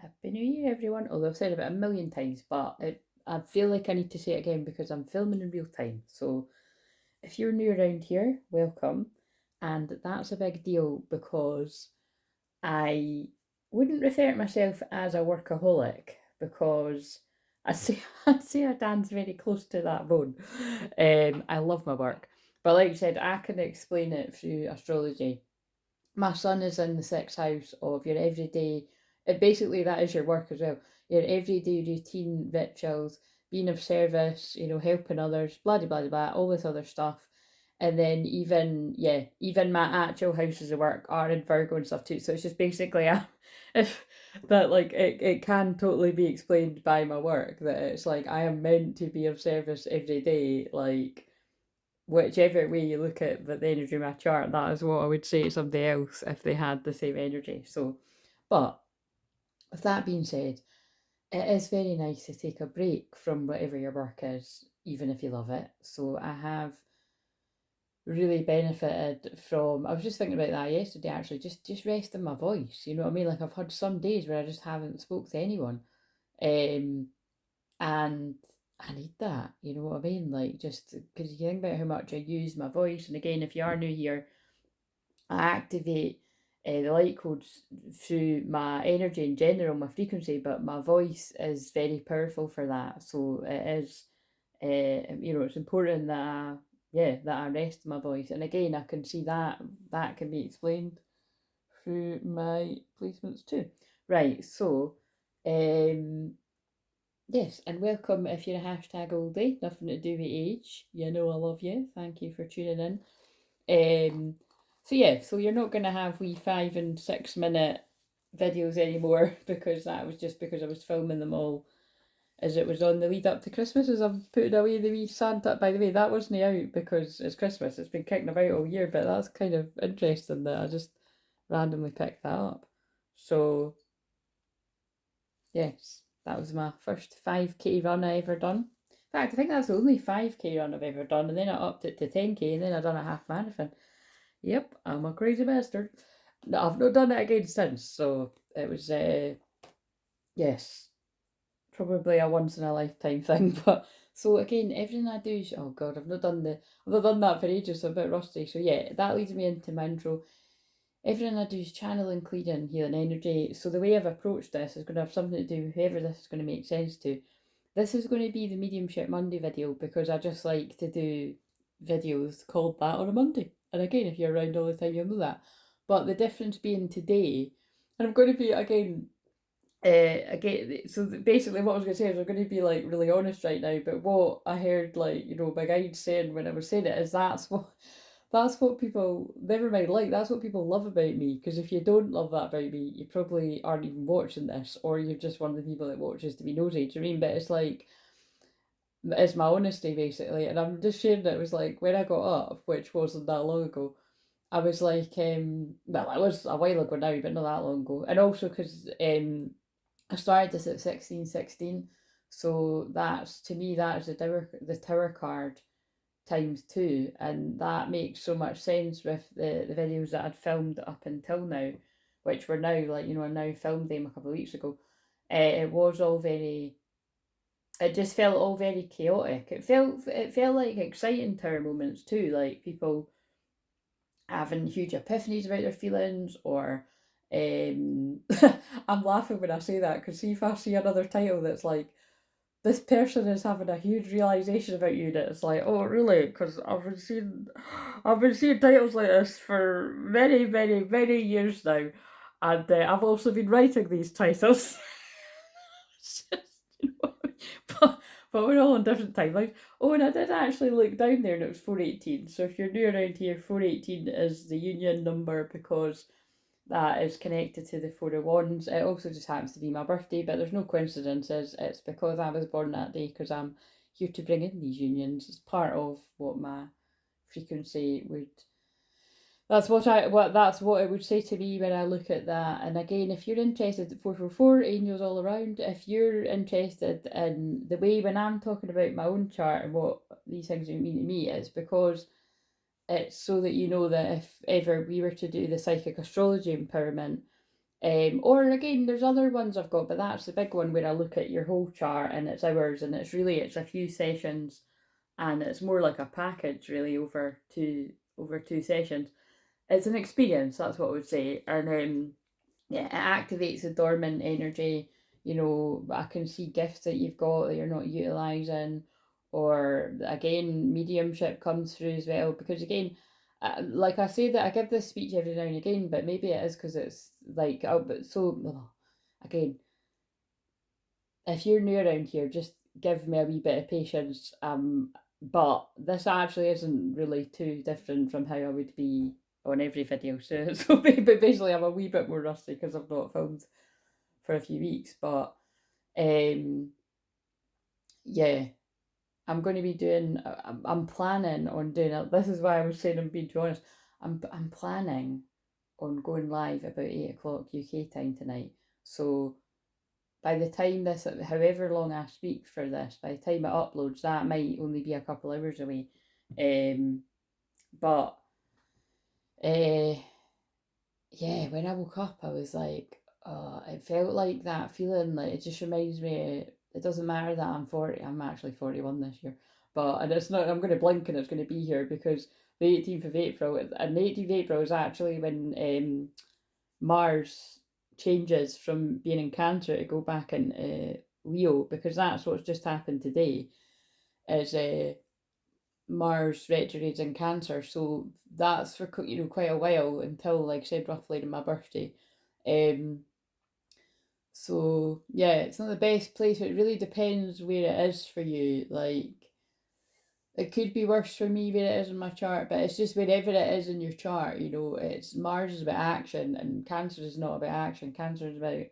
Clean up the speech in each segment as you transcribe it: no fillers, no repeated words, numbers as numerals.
Happy New Year, everyone. Although I've said it about a million times, but I feel like I need to say it again because I'm filming in real time. So if you're new around here, welcome. And that's a big deal because I wouldn't refer to myself as a workaholic because I'd say I dance very close to that bone. I love my work. But like I said, I can explain it through astrology. My sun is in the sixth house of your everyday, basically that is your work as well, your everyday routine rituals, being of service, helping others, blah blah blah blah, all this other stuff. And then even my actual houses of work are in Virgo and stuff too. So it's just basically if that, like, it can totally be explained by my work, that it's like I am meant to be of service every day, like whichever way you look at the energy of my chart, that is what I would say to somebody else if they had the same energy. So, but with that being said, it is very nice to take a break from whatever your work is, even if you love it. So I have really benefited from. I was just thinking about that yesterday, actually, just resting my voice. You know what I mean? Like, I've had some days where I just haven't spoke to anyone, um, and I need that. You know what I mean? Like, just because you think about how much I use my voice, and again, if you are new here, I activate the light codes through my energy in general, my frequency, but my voice is very powerful for that. So it is, it's important that I rest my voice. And again, I can see that can be explained through my placements too. Right. So, um, yes, and welcome if you're a hashtag oldie, nothing to do with age. You know I love you. Thank you for tuning in. So you're not gonna have wee 5 and 6 minute videos anymore because that was just because I was filming them all as it was on the lead up to Christmas, as I'm putting away the wee Santa. By the way, that wasn't out because it's Christmas. It's been kicking about all year, but that's kind of interesting that I just randomly picked that up. So yes, that was my first 5K run I ever done. In fact, I think that's the only 5K run I've ever done, and then I upped it to 10K, and then I done a half marathon. Yep, I'm a crazy bastard. No, I've not done it again since, so it was, yes, probably a once in a lifetime thing. But so again, everything I do is, oh god, I've not done that for ages, so I'm a bit rusty. So yeah, that leads me into my intro. Everything I do is channeling, clearing, healing energy. So the way I've approached this is going to have something to do with whoever this is going to make sense to. This is going to be the Mediumship Monday video because I just like to do videos called that on a Monday. And again, if you're around all the time, you'll know that. But the difference being today, and I'm going to be so basically what I was going to say is I'm going to be like really honest right now, but what I heard, like, my guide saying when I was saying it is that's what people, never mind, like, that's what people love about me. Because if you don't love that about me, you probably aren't even watching this, or you're just one of the people that watches to be nosy. Do you know what I mean? But it's like, it's my honesty basically, and I'm just sharing it. It was like when I got up, which wasn't that long ago. I was like, well, it was a while ago now, but not that long ago. And also because I started this at 1616, so that's, to me, that is the tower card times two, and that makes so much sense with the videos that I'd filmed up until now, which were now, like, I now filmed them a couple of weeks ago. It was all very, it just felt all very chaotic. It felt like exciting tower moments too, like people having huge epiphanies about their feelings, or I'm laughing when I say that because see if I see another title that's like, this person is having a huge realization about you, that it's like, oh really? Because I've been seeing titles like this for many, many, many years now, and I've also been writing these titles. It's just, but we're all on different timelines. Oh, and I did actually look down there, and it was 418. So if you're new around here, 418 is the union number because that is connected to the Four of Wands. It also just happens to be my birthday, but there's no coincidences. It's because I was born that day, because I'm here to bring in these unions. It's part of what my frequency would. That's what it would say to me when I look at that. And again, if you're interested, 444 angels all around. If you're interested in the way when I'm talking about my own chart and what these things mean to me, it's because it's so that you know that if ever we were to do the psychic astrology empowerment, Or again, there's other ones I've got, but that's the big one where I look at your whole chart and it's hours, and it's a few sessions, and it's more like a package really over two sessions. It's an experience, that's what I would say. And yeah, it activates the dormant energy. You know, I can see gifts that you've got that you're not utilizing, or again, mediumship comes through as well. Because again, like I say that I give this speech every now and again, but maybe it is because it's like, oh, but so again, if you're new around here, just give me a wee bit of patience. But this actually isn't really too different from how I would be on every video. So basically, I'm a wee bit more rusty because I've not filmed for a few weeks. But um, yeah, I'm going to be doing. I'm planning on doing it. This is why I was saying I'm being too honest. I'm planning on going live about 8 o'clock UK time tonight. So by the time this, however long I speak for this, by the time it uploads, that might only be a couple hours away. But yeah, when I woke up, I was like, it felt like that feeling. Like, it just reminds me, it doesn't matter that I'm 40. I'm actually 41 this year, and it's not. I'm going to blink and it's going to be here because the 18th of April, and the 18th of April is actually when Mars changes from being in Cancer to go back in Leo, because that's what's just happened today. Is Mars retrogrades in Cancer, so that's for quite a while until, like I said, roughly to my birthday. Um, so yeah, it's not the best place. It really depends where it is for you. Like, it could be worse for me where it is in my chart, but it's just wherever it is in your chart. It's Mars is about action, and Cancer is not about action. Cancer is about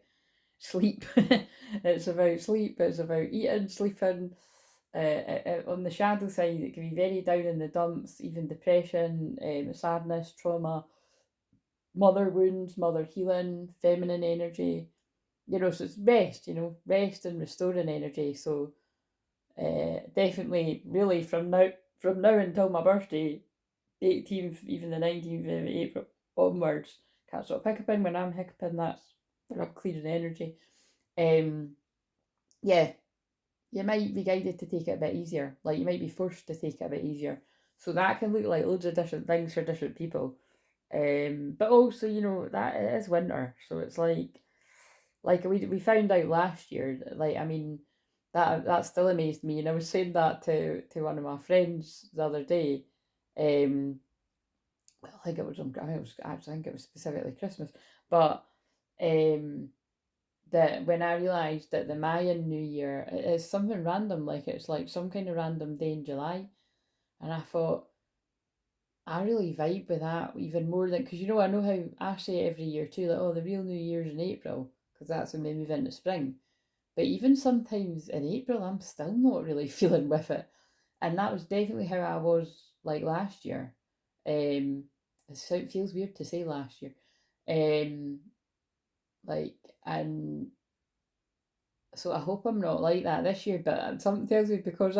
sleep. It's about sleep. It's about eating, sleeping. On the shadow side, it can be very down in the dumps, even depression, sadness, trauma, mother wounds, mother healing, feminine energy. So it's rest. Rest and restoring energy. So definitely, really, from now until my birthday, 18th, even the 19th of April onwards, can't stop hiccuping. When I'm hiccuping, that's when I'm clearing energy. Yeah, you might be guided to take it a bit easier. Like, you might be forced to take it a bit easier. So that can look like loads of different things for different people. But also, that it is winter, so it's like we found out last year. Like, I mean, that still amazed me, and I was saying that to one of my friends the other day. Well, I think it was I think it was specifically Christmas, but um that when I realised that the Mayan New Year is something random, like it's like some kind of random day in July, and I thought I really vibe with that even more than, because I know how I say every year too, like, oh, the real New Year's in April, because that's when we move into spring. But even sometimes in April, I'm still not really feeling with it, and that was definitely how I was like last year. Um, it feels weird to say last year, um, like and so I hope I'm not like that this year, but something tells me because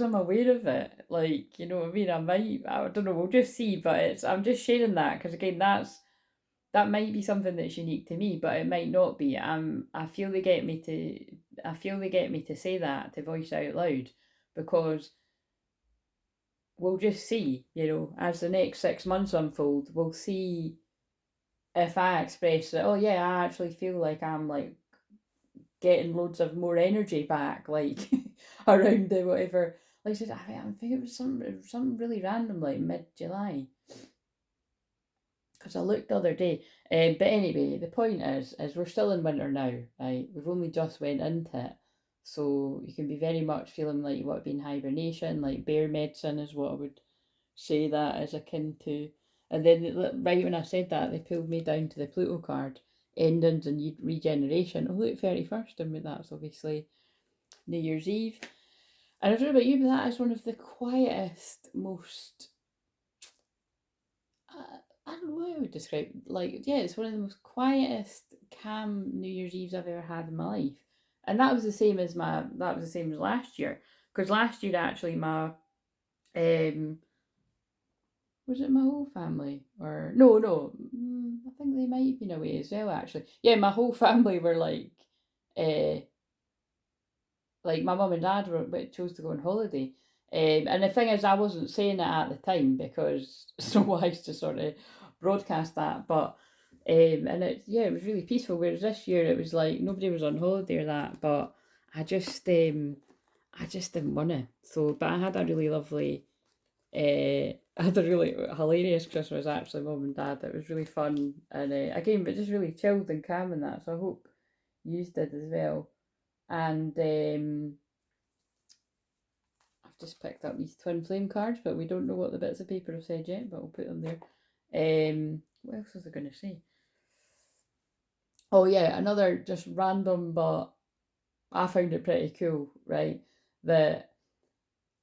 I'm aware of it. Like, you know what I mean? I don't know. We'll just see. But I'm just sharing that because again, that might be something that's unique to me, but it might not be. I feel they get me to say that, to voice out loud, because we'll just see. As the next 6 months unfold, we'll see if I express that. Oh yeah, I actually feel like I'm like getting loads of more energy back, like around the whatever. Like I said, I think it was something really random, like mid-July, because I looked the other day. But anyway, the point is we're still in winter now, right? We've only just went into it, so you can be very much feeling like you want to be in hibernation, like bear medicine is what I would say that is akin to. And then right when I said that, they pulled me down to the Pluto card, endings and regeneration. Oh look, 31st, and that's obviously New Year's Eve. And I don't know about you, but that is one of the quietest, most I don't know how I would describe it. Like, yeah, it's one of the most quietest, calm New Year's Eves I've ever had in my life. And that was the same as last year. Because last year actually my um Was it my whole family? Or no, no. I think they might have been away as well. Actually, yeah, my whole family were like my mum and dad chose to go on holiday. And the thing is, I wasn't saying it at the time because it's not wise to sort of broadcast that. But and it was really peaceful. Whereas this year it was like nobody was on holiday or that. But I just I just didn't want to. So, but I had a really lovely I had a really hilarious Christmas actually, mum and dad. It was really fun and again, but just really chilled and calm and that. So I hope you did as well. And I've just picked up these Twinflame cards, but we don't know what the bits of paper have said yet. But we'll put them there. What else was I going to say? Oh yeah, another just random, but I found it pretty cool. Right, that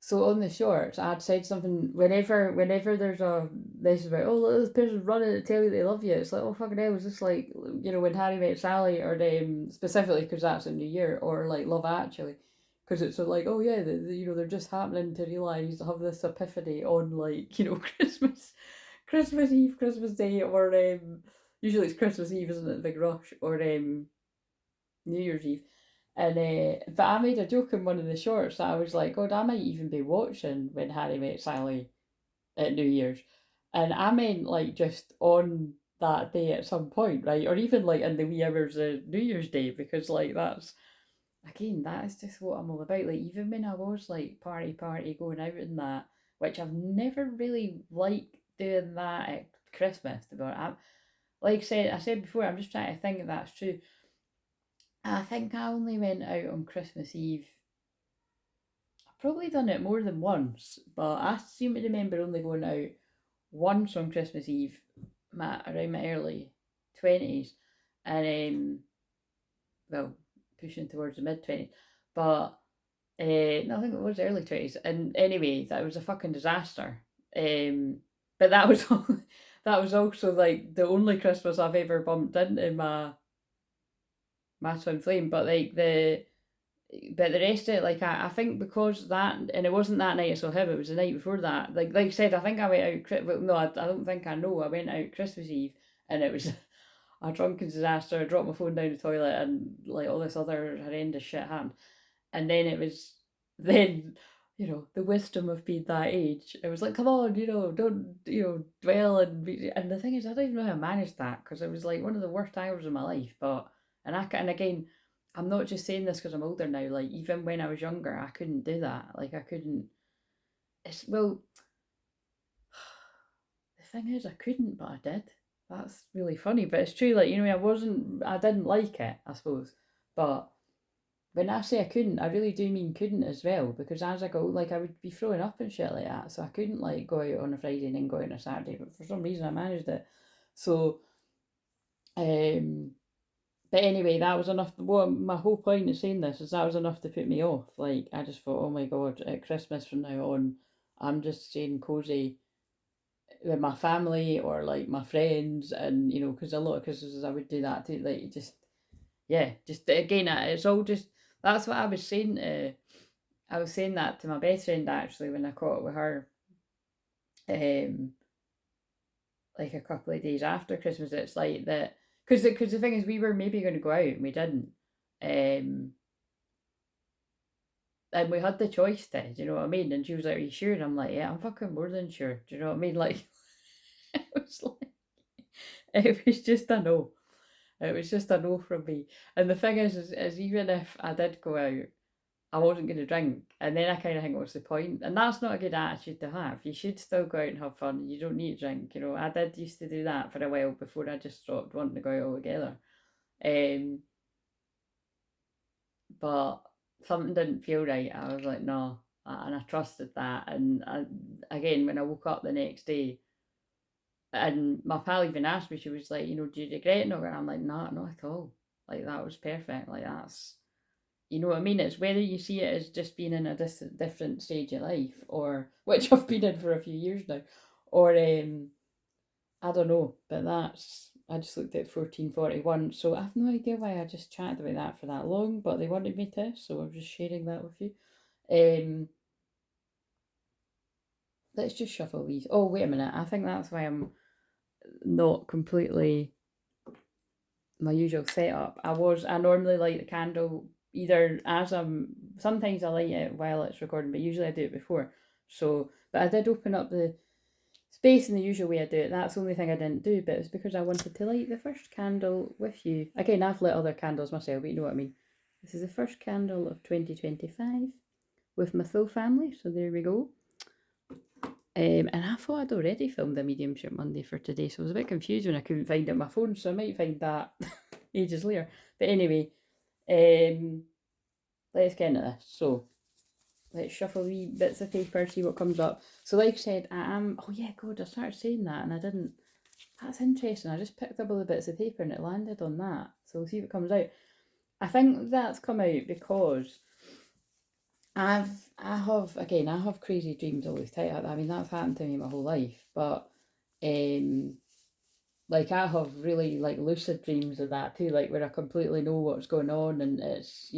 so on the shorts, I'd said something whenever there's this about this person's running to tell you they love you. It's like, oh fucking hell, is this like when Harry Met Sally, or specifically because that's a New Year, or like Love Actually, because it's like, oh yeah, they're just happening to realize, have this epiphany on like Christmas Eve, Christmas Day, or usually it's Christmas Eve, isn't it? The big rush, or New Year's Eve. And but I made a joke in one of the shorts that I was like, God, I might even be watching When Harry Met Sally at New Year's. And I meant like just on that day at some point, right? Or even like in the wee hours of New Year's Day, because like that is just what I'm all about. Like even when I was like party going out and that, which I've never really liked doing that at Christmas, but like I said before, I'm just trying to think if that's true. I think I only went out on Christmas Eve. I've probably done it more than once, but I seem to remember only going out once on Christmas Eve, around my early 20s, and well, pushing towards the mid 20s. But no, I think it was early 20s. And anyway, that was a fucking disaster. But that was that was also like the only Christmas I've ever bumped into my twin flame. But the rest of it, like I think because that, and it wasn't that night I saw him, it was the night before that. Like I said, I think I went out. Well, no, I don't think I know. I went out Christmas Eve, and it was a drunken disaster. I dropped my phone down the toilet, and like all this other horrendous shit happened. And then it was then the wisdom of being that age. It was like, come on, don't dwell and be. And the thing is, I don't even know how I managed that because it was like one of the worst hours of my life. But and again, I'm not just saying this because I'm older now. Like even when I was younger, I couldn't do that. Like I couldn't. It's well, the thing is, I couldn't, but I did. That's really funny, but it's true. Like I didn't like it, I suppose, but when I say I couldn't, I really do mean couldn't as well, because as I go, like I would be throwing up and shit like that, so I couldn't like go out on a Friday and then go out on a Saturday, but for some reason I managed it. So, um, but anyway, that was enough. What my whole point of saying this is that was enough to put me off. Like I just thought, oh my god, at Christmas from now on, I'm just staying cozy with my family or like my friends, and because a lot of Christmases I would do that too. Like just yeah, just again, it's all just that's what I was saying. I was saying that to my best friend actually when I caught up with her, um, like a couple of days after Christmas. It's like that because the thing is, we were maybe going to go out and we didn't, and we had the choice to. Do you know what I mean? And she was like, "Are you sure?" And I'm like, "Yeah, I'm fucking more than sure." Do you know what I mean? Like, it was like it was just a no. It was just a no from me. And the thing is even if I did go out, I wasn't going to drink. And then I kind of think, what's the point? And that's not a good attitude to have. You should still go out and have fun. You don't need to drink. I did used to do that for a while before I just stopped wanting to go out altogether. Um, but something didn't feel right. I was like, no. And I trusted that. And again, when I woke up the next day, and my pal even asked me, she was like, do you regret not going? I'm like, nah, not at all. Like, that was perfect. Like, that's you know what I mean? It's whether you see it as just being in a different stage of life, or which I've been in for a few years now, or I don't know. But I just looked at 1441, so I have no idea why I just chatted about that for that long. But they wanted me to, so I'm just sharing that with you. Um, let's just shuffle these. Oh, wait a minute. I think that's why I'm not completely my usual setup. I normally light the candle either as sometimes I light it while it's recording, but usually I do it before. So, but I did open up the space in the usual way I do it. That's the only thing I didn't do, but it's because I wanted to light the first candle with you. Again, I've lit other candles myself, but you know what I mean. This is the first candle of 2025 with my full family, so there we go. And I thought I'd already filmed the Mediumship Monday for today, so I was a bit confused when I couldn't find it on my phone, so I might find that ages later. But anyway, let's get into this. So, let's shuffle wee bits of paper, see what comes up. So like I said, I am, oh yeah, God, I started saying that and I didn't. That's interesting. I just picked up all the bits of paper and it landed on that. So we'll see what comes out. I think that's come out because I have crazy dreams all the time. I mean, that's happened to me my whole life. But like I have really like lucid dreams of that too, like where I completely know what's going on, and it's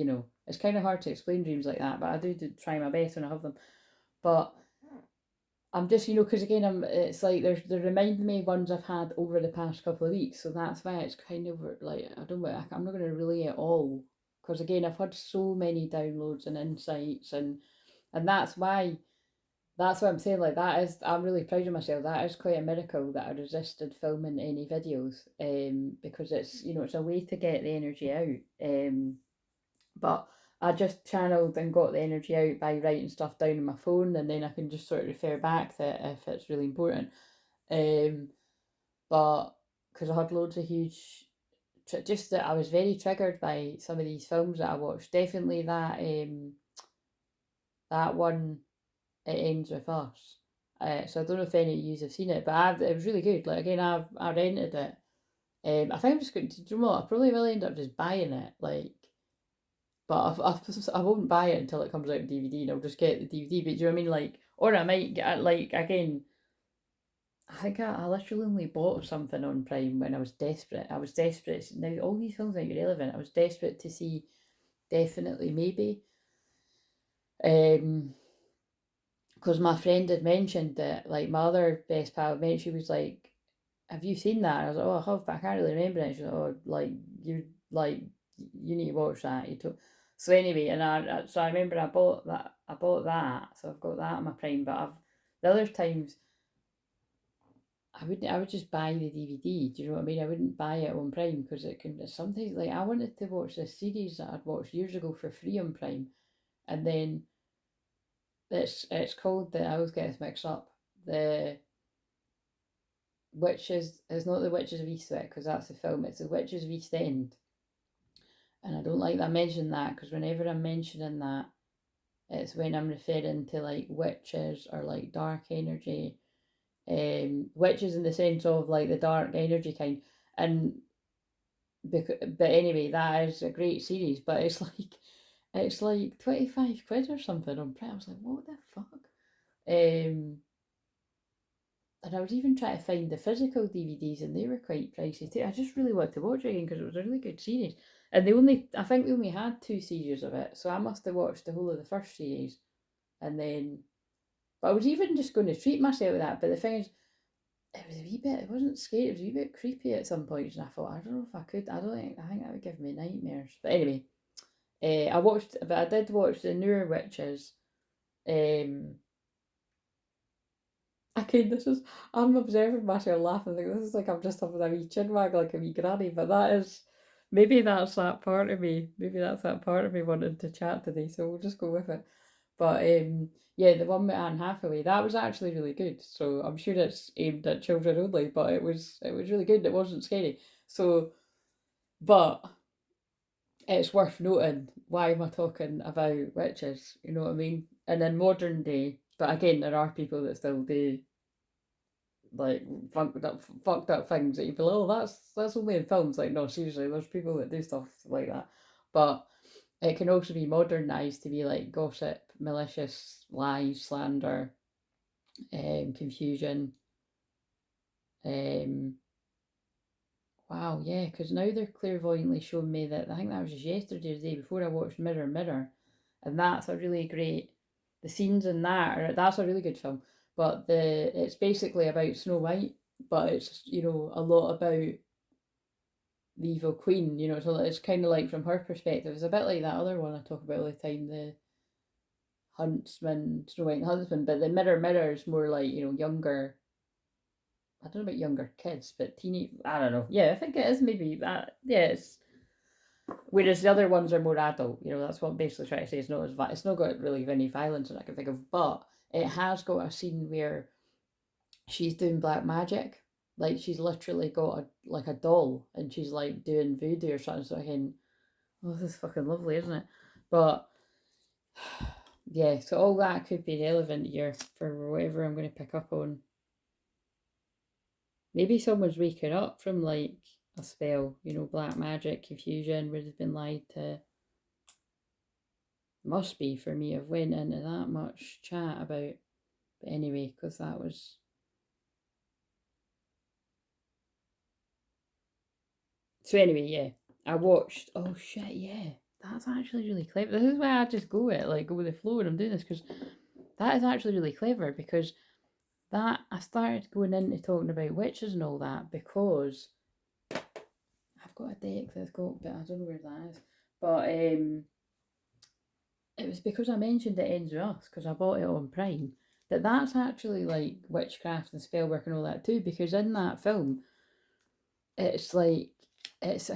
it's kind of hard to explain dreams like that, but I do try my best when I have them. But I'm just because again it's like they're reminding me of ones I've had over the past couple of weeks, so that's why it's kind of like I'm not going to relay it all because again I've had so many downloads and insights and that's what I'm saying. Like that is, I'm really proud of myself. That is quite a miracle that I resisted filming any videos, because it's it's a way to get the energy out. But I just channeled and got the energy out by writing stuff down on my phone, and then I can just sort of refer back to it if it's really important. But because I had loads of huge, just that I was very triggered by some of these films that I watched. Definitely that one, It Ends With Us. So I don't know if any of you have seen it, but it was really good. Like again, I rented it. I think I'm just going to. Do you know what? I probably will end up just buying it. Like, but I won't buy it until it comes out in DVD, and I'll just get the DVD. But do you know what I mean? Like, or I might get like again. I think I literally only bought something on Prime when I was desperate. I was desperate. Now all these films are irrelevant. I was desperate to see Definitely Maybe. Because my friend had mentioned that, like my other best pal mentioned, she was like, "Have you seen that?" And I was like, "Oh, I have, but I can't really remember it." She was like, "Oh, like you need to watch that." You told. So anyway, and I remember I bought that. So I've got that on my Prime. But the other times I would just buy the DVD. Do you know what I mean? I wouldn't buy it on Prime because it can sometimes, like I wanted to watch this series that I'd watched years ago for free on Prime, and then it's called I always get this mixed up. The Witches is not the Witches of Eastwick because that's the film. It's the Witches of East End, and I don't like that I mention that because whenever I'm mentioning that, it's when I'm referring to like witches or like dark energy, witches in the sense of like the dark energy kind. And but anyway, that is a great series, but it's like 25 quid or something on Prime. I was like, what the fuck? Um, and I was even trying to find the physical DVDs, and they were quite pricey too. I just really wanted to watch it again because it was a really good series. And I think they only had two series of it, so I must have watched the whole of the first series, and then. But I was even just going to treat myself with that. But the thing is, it was a wee bit. It wasn't scary. It was a wee bit creepy at some points, and I thought, I don't know if I could. I think that would give me nightmares. But anyway, I did watch the newer witches. Um, I'm observing myself laughing. Like, this is like I'm just having a wee chin wag like a wee granny. But maybe that's that part of me. Maybe that's that part of me wanting to chat today. So we'll just go with it. But yeah, the one with Anne Hathaway, that was actually really good. So I'm sure it's aimed at children only, but it was really good. It wasn't scary. So, but it's worth noting, why am I talking about witches? You know what I mean? And in modern day, but again, there are people that still do like fucked up things that you feel, oh, that's only in films. Like, no, seriously, there's people that do stuff like that. But it can also be modernized to be like gossip, malicious, lies, slander, confusion. Um, wow, yeah, because now they're clairvoyantly showing me that I think that was just yesterday or the day before I watched Mirror Mirror, and that's a really great. The scenes in that's a really good film. but it's basically about Snow White, but it's, you know, a lot about the evil queen, you know, so it's kind of like from her perspective. It's a bit like that other one I talk about all the time, the Huntsman, Snow White and Huntsman, but the Mirror is more like, you know, younger. I don't know about younger kids, but teenage. I don't know. Yeah, I think it is maybe that. Yeah, it's whereas the other ones are more adult. You know, that's what I'm basically trying to say. It's not got really any violence that I can think of, but it has got a scene where she's doing black magic. Like she's literally got a doll and she's like doing voodoo or something. So again, oh, this is fucking lovely, isn't it? But yeah, so all that could be relevant here for whatever I'm going to pick up on. Maybe someone's waking up from like a spell, you know, black magic, confusion, where they've been lied to. Must be for me. I've went into that much chat about, but anyway, because that was. So anyway, yeah, I watched. Oh shit, yeah, that's actually really clever. This is why I just go with the flow when I'm doing this, because that is actually really clever. Because that I started going into talking about witches and all that because I've got a deck that's got, but I don't know where that is. But it was because I mentioned it ends with us because I bought it on Prime. That's actually like witchcraft and spellwork and all that too. Because in that film, it's like it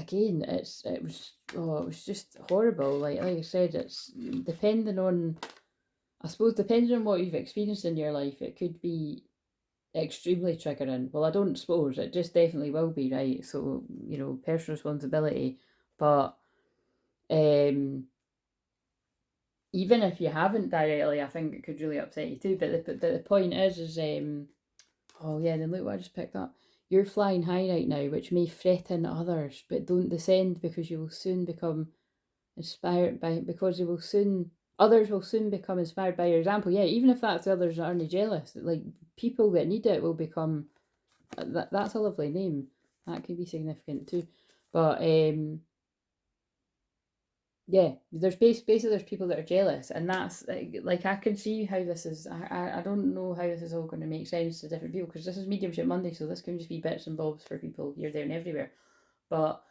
was just horrible. Like I said, it's depending on, I suppose, depending on what you've experienced in your life, it could be extremely triggering. Well, I don't suppose it just definitely will be, right? So, you know, personal responsibility. But even if you haven't directly, I think it could really upset you too. But the point is oh yeah, then look what I just picked up. You're flying high right now, which may threaten others, but don't descend because you will soon become inspired by, because you will soon, others will soon become inspired by your example. Yeah, even if that's the others that aren't jealous, like people that need it will become, that's a lovely name. That could be significant too. But yeah, basically there's people that are jealous, and that's like I can see how this is. I don't know how this is all going to make sense to different people because this is Mediumship Monday, so this can just be bits and bobs for people here, there, and everywhere. But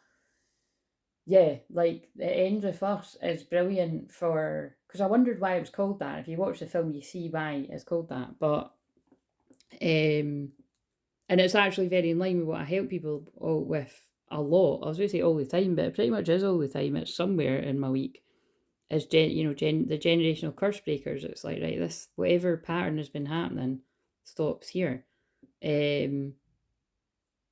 yeah, like it ends with us is brilliant for, because I wondered why it was called that. If you watch the film, you see why it's called that. But and it's actually very in line with what I help people with a lot. I was going to say all the time, but it pretty much is all the time. It's somewhere in my week. Is the generational curse breakers. It's like, right, this whatever pattern has been happening stops here. And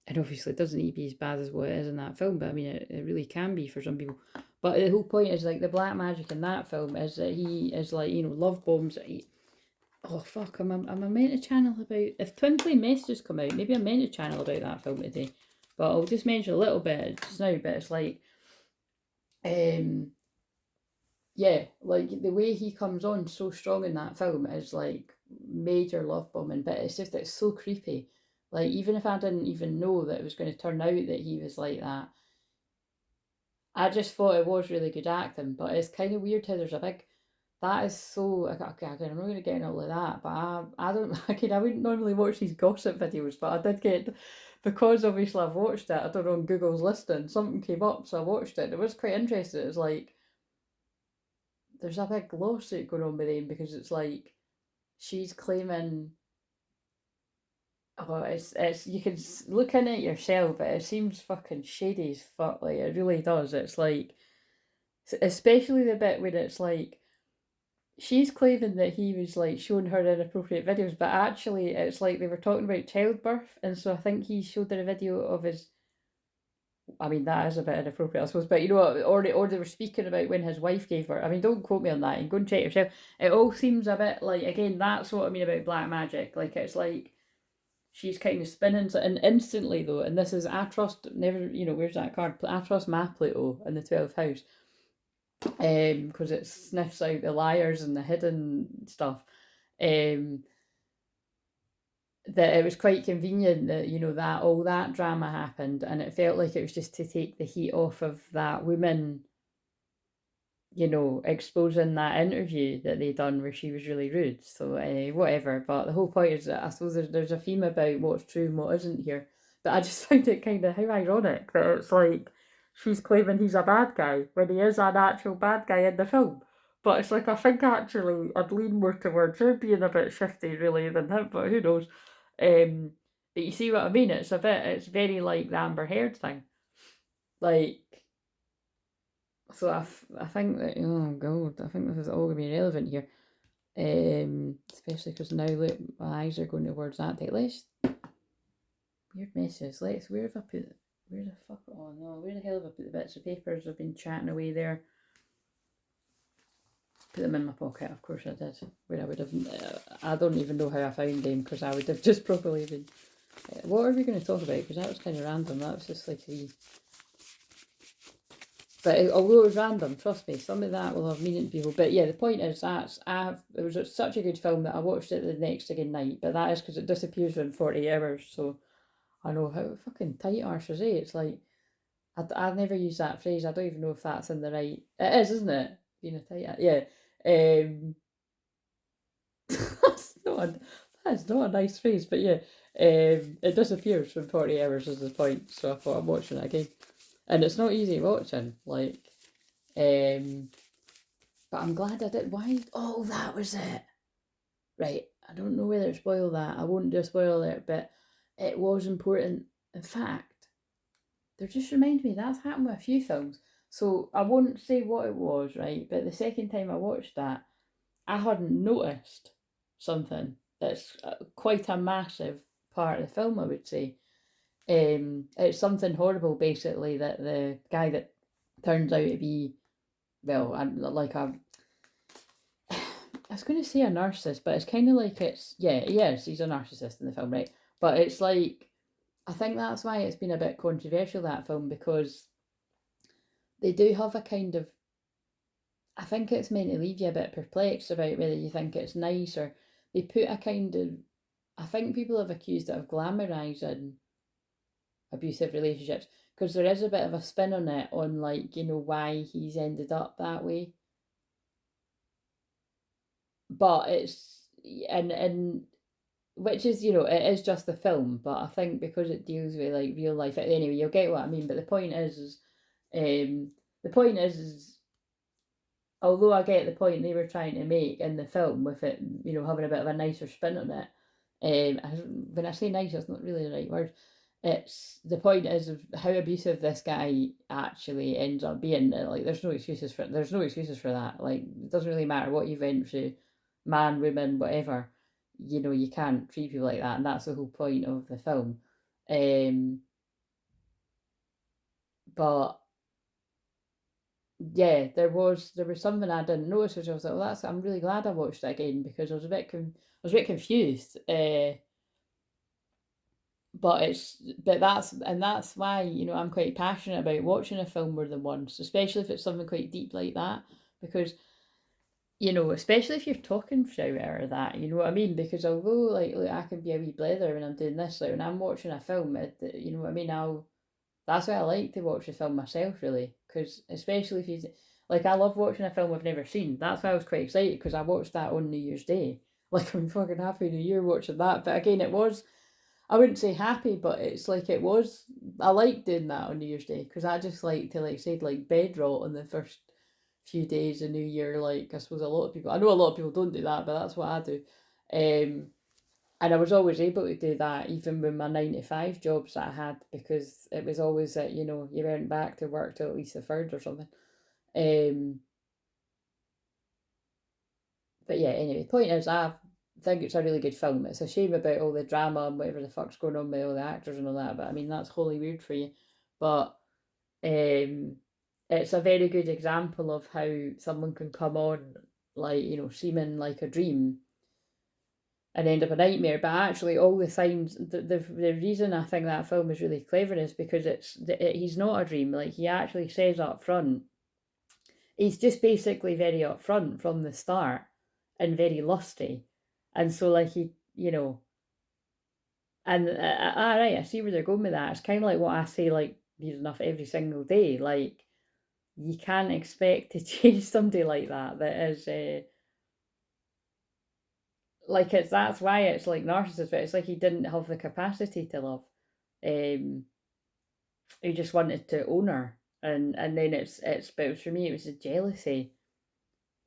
obviously it doesn't need to be as bad as what it is in that film, but I mean it really can be for some people. But the whole point is like the black magic in that film is that he is like, you know, love bombs. Oh fuck, am I meant to channel about, if Twinflame messages come out, maybe I'm meant to channel about that film today. But I'll just mention a little bit just now, but it's like yeah, like the way he comes on so strong in that film is like major love bombing, but it's so creepy. Like even if I didn't even know that it was going to turn out that he was like that, I just thought it was really good acting. But it's kind of weird how there's a big, that is so, okay, I'm not going to get into all of that, but I don't, I wouldn't normally watch these gossip videos, but I did get, because obviously I've watched it, I don't know, on Google's listing, something came up, so I watched it. It was quite interesting. It was like, there's a big lawsuit going on with them because it's like she's claiming, oh, it's you can look in it yourself, but it seems fucking shady as fuck. Like it really does. It's like, especially the bit where it's like she's claiming that he was like showing her inappropriate videos, but actually it's like they were talking about childbirth, and so I think he showed her a video of his, I mean, that is a bit inappropriate, I suppose, but you know what? Or they were speaking about when his wife gave birth. I mean, don't quote me on that and go and check yourself. It all seems a bit like, again, that's what I mean about black magic. Like, it's like she's kind of spinning, and instantly, though, and this is, I trust, never, you know, where's that card? I trust my Pluto in the 12th house, because it sniffs out the liars and the hidden stuff. Um, that it was quite convenient that, you know, that all that drama happened, and it felt like it was just to take the heat off of that woman you know, exposing that interview that they done where she was really rude. So whatever. But the whole point is that I suppose there's a theme about what's true and what isn't here. But I just find it kind of how ironic that it's like she's claiming he's a bad guy when he is an actual bad guy in the film. But it's like I think actually I'd lean more towards her being a bit shifty really than him. But who knows? But you see what I mean? It's very like the Amber Heard thing. Like, so I think that, oh god, I think this is all going to be relevant here. Especially because now look, my eyes are going towards that date. Let's, weird messages. Where have I put it? Where the fuck, oh no, where the hell have I put the bits of papers I've been chatting away there? Put them in my pocket, of course I did. Where I would have, I don't even know how I found them because I would have just probably been. What are we going to talk about? Because that was kind of random. That was just like But although it was random, trust me, some of that will have meaning to people. But yeah, the point is it was such a good film that I watched it the next again night. But that is because it disappears within 48 hours. So I know how fucking tight arse is it. It's like I've never used that phrase. I don't even know if that's in the right. It is, isn't it? Being a tight, yeah. That's not a nice phrase, but yeah. It disappears within 40 hours is the point. So I thought I'm watching it again. And it's not easy watching, like, but I'm glad I did. Why? Oh, that was it. Right, I don't know whether to spoil that. I won't do a spoiler alert, but it was important. In fact, they just remind me that's happened with a few films. So I won't say what it was, right? But the second time I watched that, I hadn't noticed something that's quite a massive part of the film, I would say. It's something horrible, basically, that the guy that turns out to be, well, like a, I was going to say a narcissist, but it's kind of like yeah, he is, he's a narcissist in the film, right? But it's like, I think that's why it's been a bit controversial, that film, because they do have a kind of, I think it's meant to leave you a bit perplexed about whether you think it's nice or they put a kind of, I think people have accused it of glamorizing abusive relationships because there is a bit of a spin on it, on like, you know, why he's ended up that way. But it's, and which is, you know, it is just a film, but I think because it deals with like real life, anyway, you'll get what I mean. But the point is although I get the point they were trying to make in the film with it, you know, having a bit of a nicer spin on it. When I say nice, that's not really the right word. It's the point is of how abusive this guy actually ends up being. Like, there's no excuses for that. Like, it doesn't really matter what you went through, man, woman, whatever. You know, you can't treat people like that, and that's the whole point of the film. But yeah, there was something I didn't notice, which I was like, well, I'm really glad I watched it again because I was a bit confused. But that's why, you know, I'm quite passionate about watching a film more than once, especially if it's something quite deep like that, because, you know, especially if you're talking through it or that, you know what I mean? Because although like I can be a wee blether when I'm doing this, like when I'm watching a film, you know what I mean? That's why I like to watch the film myself, really, because especially if you, like, I love watching a film I've never seen. That's why I was quite excited because I watched that on New Year's Day. Like, I'm fucking happy New Year watching that. But again, it was, I wouldn't say happy, but it's like it was. I like doing that on New Year's Day because I just like to, like, say, like, bed rot on the first few days of New Year. Like, I suppose a lot of people, I know a lot of people don't do that, but that's what I do. Um, and I was always able to do that even with my 9 to 5 jobs that I had because it was always that, you know, you went back to work till at least the third or something. Um, but yeah, anyway, point is, I think it's a really good film. It's a shame about all the drama and whatever the fuck's going on with all the actors and all that, but I mean, that's wholly weird for you. But um, it's a very good example of how someone can come on, like, you know, seeming like a dream and end up a nightmare. But actually, all the signs, the reason I think that film is really clever is because he's not a dream. Like, he actually says up front, he's just basically very upfront from the start and very lusty, and so like he, you know, and right, I see where they're going with that. It's kind of like what I say, like, near enough every single day, like. you can't expect to change somebody like that. That is like that's why it's like narcissist. But it's like he didn't have the capacity to love. Um, he just wanted to own her, and then but for me it was the jealousy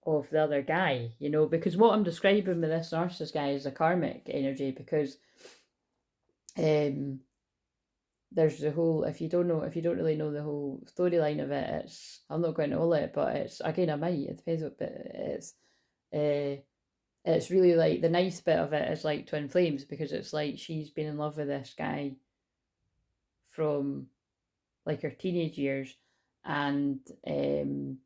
of the other guy, you know, because what I'm describing with this narcissist guy is a karmic energy, because um there's the whole, if you don't really know the whole storyline of it, it's, I'm not going to all it, but it's, again, I might, it depends what bit it is. It's really like the nice bit of it is like twin flames, because it's like she's been in love with this guy from like her teenage years, and then,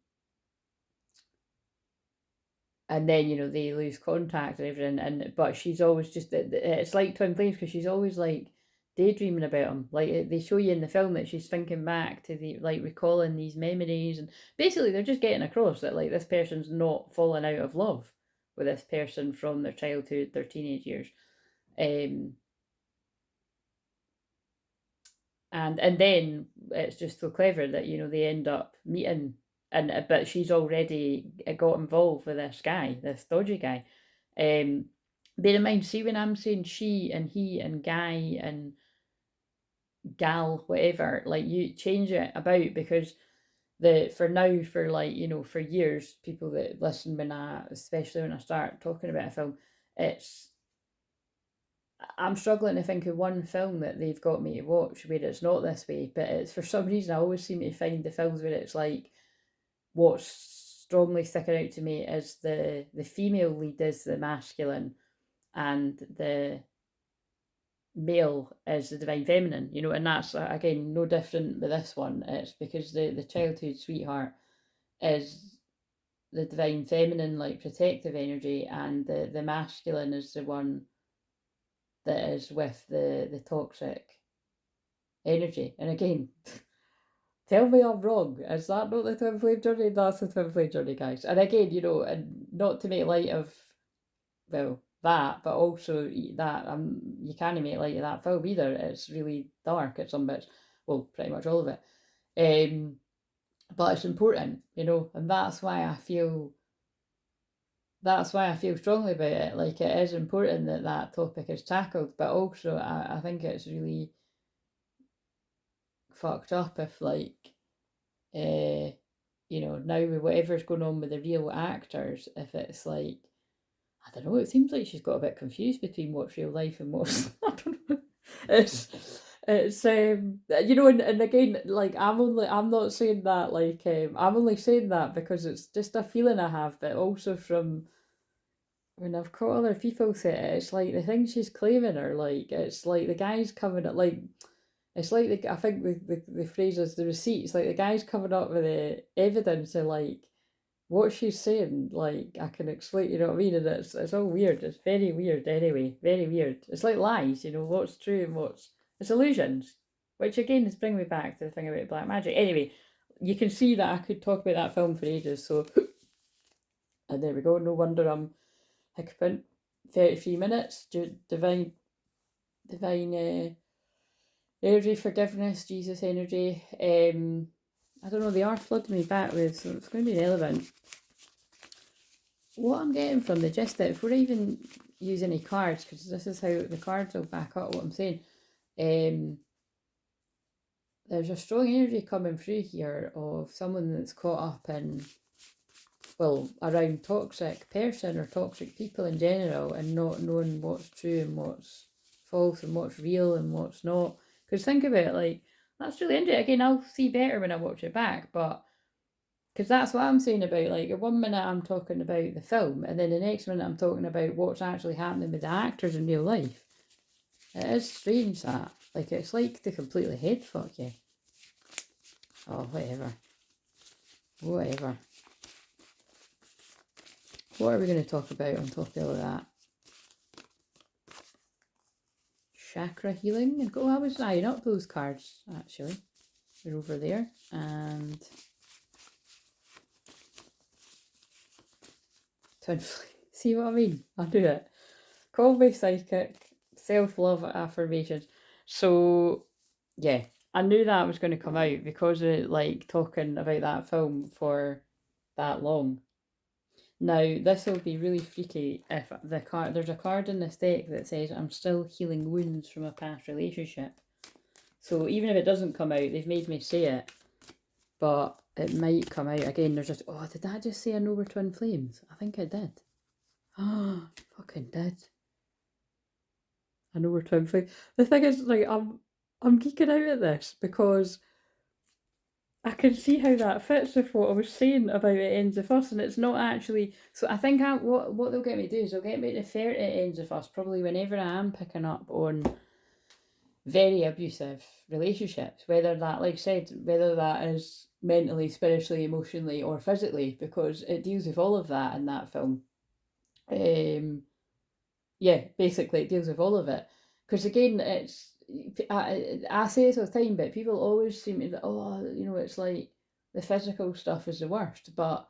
you know, they lose contact and everything, and but she's always just, it's like twin flames, because she's always like daydreaming about him. Like they show you in the film that she's thinking back to the, like, recalling these memories, and basically they're just getting across that like this person's not falling out of love with this person from their childhood, their teenage years. um and then it's just so clever that, you know, they end up meeting, and but she's already got involved with this guy, this dodgy guy. Bear in mind, see, when I'm saying she and he and guy and gal, whatever, like, you change it about, because the for now, for, like, you know, for years, people that listen, when I, especially when I start talking about a film, it's, I'm struggling to think of one film that they've got me to watch where it's not this way, but it's, for some reason, I always seem to find the films where it's like, what's strongly sticking out to me is the female lead is the masculine, and the male is the divine feminine, you know, and that's, again, no different with this one. It's because the childhood sweetheart is the divine feminine, like, protective energy, and the masculine is the one that is with the toxic energy. And again, tell me I'm wrong. Is that not the twin flame journey? That's the twin flame journey, guys. And again, you know, and not to make light of, well, that, but also that, you can't make light of that film either. It's really dark at some bits. Well, pretty much all of it. But it's important, you know, and that's why I feel strongly about it. Like, it is important that that topic is tackled, but also I think it's really fucked up if, like, you know, now with whatever's going on with the real actors, if it's like, I don't know, it seems like she's got a bit confused between what's real life and what's, I don't know. It's you know, and again, like, I'm not saying that, like, I'm only saying that because it's just a feeling I have, but also from when I've caught other people say it, it's like the things she's claiming are like, it's like the guy's coming at, like, it's like I think the phrase is the receipts, like the guy's coming up with the evidence of, like, what she's saying, like, I can explain, you know what I mean? And it's all weird. It's very weird anyway. Very weird. It's like lies, you know, what's true and what's, it's illusions. Which again is bringing me back to the thing about black magic. Anyway, you can see that I could talk about that film for ages, so, and there we go, no wonder I'm hiccuping. 33 minutes, divine energy, forgiveness, Jesus energy. I don't know, they are flooding me back with, so it's going to be relevant. What I'm getting from the gist of it, before I even use any cards, because this is how the cards will back up what I'm saying, there's a strong energy coming through here of someone that's caught up in, well, around toxic person or toxic people in general, and not knowing what's true and what's false and what's real and what's not. Because think about it, like, that's really interesting. Again, I'll see better when I watch it back, but because that's what I'm saying about, like, at 1 minute I'm talking about the film, and then the next minute I'm talking about what's actually happening with the actors in real life. It is strange, that. Like, it's like they completely head fuck you. Oh, whatever. Whatever. What are we going to talk about on top of all of that? Chakra healing. And I was eyeing up those cards, actually. They're over there. And Twinflame. See what I mean? I'll do it. Call me psychic. Self-love affirmations. So, yeah. I knew that was going to come out because of like talking about that film for that long. Now, this will be really freaky if there's a card in this deck that says I'm still healing wounds from a past relationship. So even if it doesn't come out, they've made me say it, but it might come out again. There's just, oh, did that just say I know we're twin flames? I think it did. Oh, fucking did. I know we're twin flames. The thing is, like, I'm geeking out at this because I can see how that fits with what I was saying about it ends of us, and it's not actually. So I think what they'll get me to do is they'll get me to refer to it ends of us probably whenever I am picking up on very abusive relationships, whether that, like I said, whether that is mentally, spiritually, emotionally, or physically, because it deals with all of that in that film. Yeah, basically, it deals with all of it. Because again, I say this all the time, but people always seem to, oh, it's like the physical stuff is the worst, but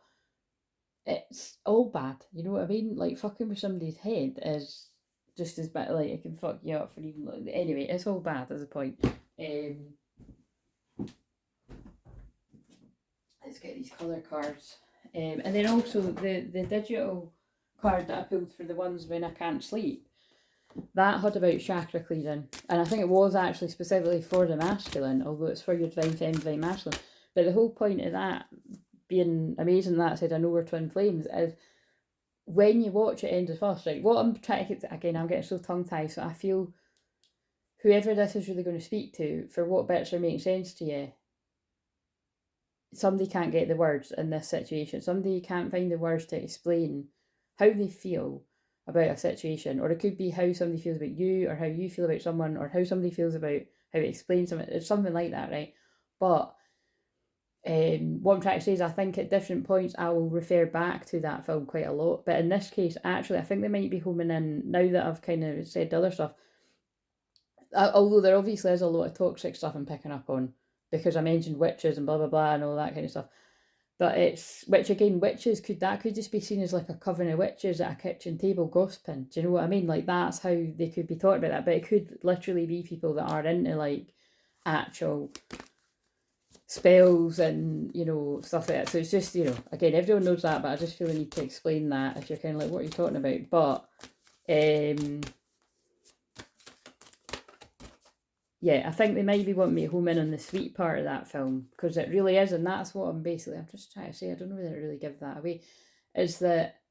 it's all bad. You know what I mean? Like fucking with somebody's head is just as bad. Like it can fuck you up for even. Anyway, it's all bad. As a point. Let's get these colour cards, and then also the digital card that I pulled for the ones when I can't sleep. That had about chakra clearing, and I think it was actually specifically for the masculine, although it's for your divine feminine, divine masculine. But the whole point of that being amazing, that said, I know we're twin flames, is when you watch it end of first, right? What I'm trying to get, again, I'm getting so tongue tied, so I feel whoever this is really going to speak to, for what bits are making sense to you, somebody can't get the words in this situation. Somebody can't find the words to explain how they feel about a situation, or it could be how somebody feels about you, or how you feel about someone, or how somebody feels about how to explain something. It's something like that, right? But what I'm trying to say is I think at different points I will refer back to that film quite a lot. But in this case, actually, I think they might be homing in, now that I've kind of said the other stuff, although there obviously is a lot of toxic stuff I'm picking up on, because I mentioned witches and blah, blah, blah, and all that kind of stuff. But witches could just be seen as like a coven of witches at a kitchen table gossiping. Do you know what I mean? Like that's how they could be talking about that. But it could literally be people that are into like actual spells and stuff like that. So it's just again, everyone knows that, but I just feel the need to explain that if you're kind of like, what are you talking about? But yeah, I think they might be wanting me to home in on the sweet part of that film, because it really is, and that's what I'm just trying to say. I don't know whether it really gives that away. Is that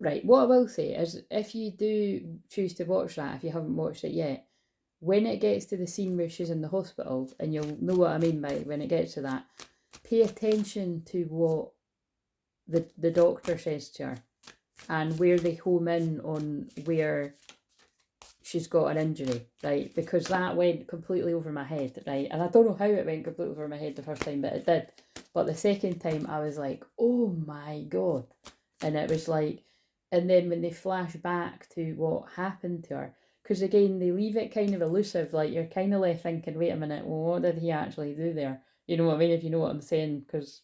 right? What I will say is, if you do choose to watch that, if you haven't watched it yet, when it gets to the scene where she's in the hospital, and you'll know what I mean by when it gets to that, pay attention to what the doctor says to her, and where they home in on where she's got an injury, right? Because that went completely over my head, right? And I don't know how it went completely over my head the first time, but it did. But the second time I was like, oh my God. And it was like, and then when they flash back to what happened to her, because again, they leave it kind of elusive, like you're kind of left thinking, wait a minute, well, what did he actually do there? You know what I mean? If you know what I'm saying, because,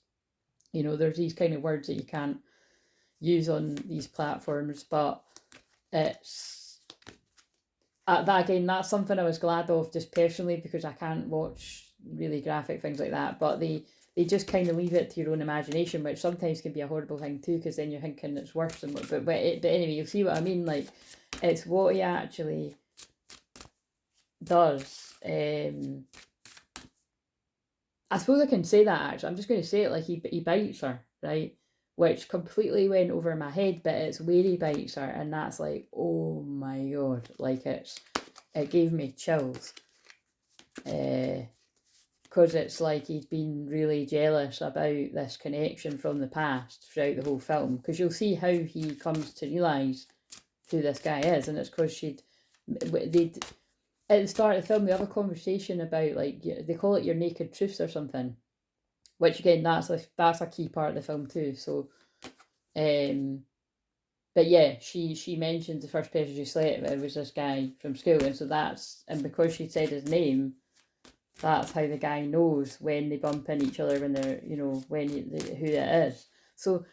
there's these kind of words that you can't use on these platforms, but it's, that again, that's something I was glad of just personally, because I can't watch really graphic things like that, but they just kind of leave it to your own imagination, which sometimes can be a horrible thing too, because then you're thinking it's worse than what, but anyway, you'll see what I mean. Like, it's what he actually does. I suppose I can say that, actually. I'm just going to say it, like he bites her, right? Which completely went over my head, but it's where he bites her, and that's like, oh my God, like it gave me chills. Because it's like he's been really jealous about this connection from the past throughout the whole film, because you'll see how he comes to realise who this guy is, and it's because they'd at the start of the film they have a conversation about, like, they call it your naked truths or something, which again, that's a key part of the film too. So but yeah, she mentioned the first person she slept with was this guy from school, and because she said his name, that's how the guy knows when they bump into each other, when they're, who it is. So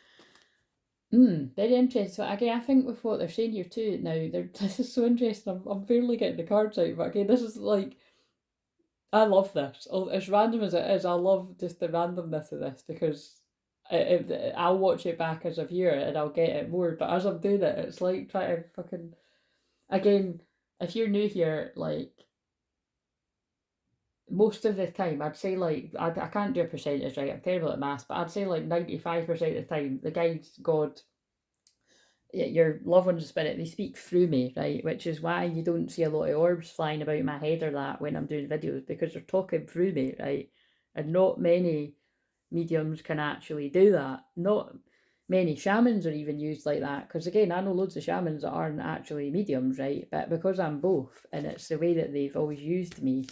Very interesting. So again, I think with what they're saying here too, now this is so interesting. I'm barely getting the cards out, but again, this is like, I love this. As random as it is, I love just the randomness of this because I'll watch it back as a viewer and I'll get it more. But as I'm doing it, it's like trying to fucking, again, if you're new here, like most of the time, I'd say like I can't do a percentage, right? I'm terrible at maths, but I'd say like 95% of the time, the guides, God, your loved ones spirit, they speak through me, right? Which is why you don't see a lot of orbs flying about my head or that when I'm doing videos, because they're talking through me, right? And not many mediums can actually do that. Not many shamans are even used like that, because again, I know loads of shamans that aren't actually mediums, right? But because I'm both, and it's the way that they've always used me.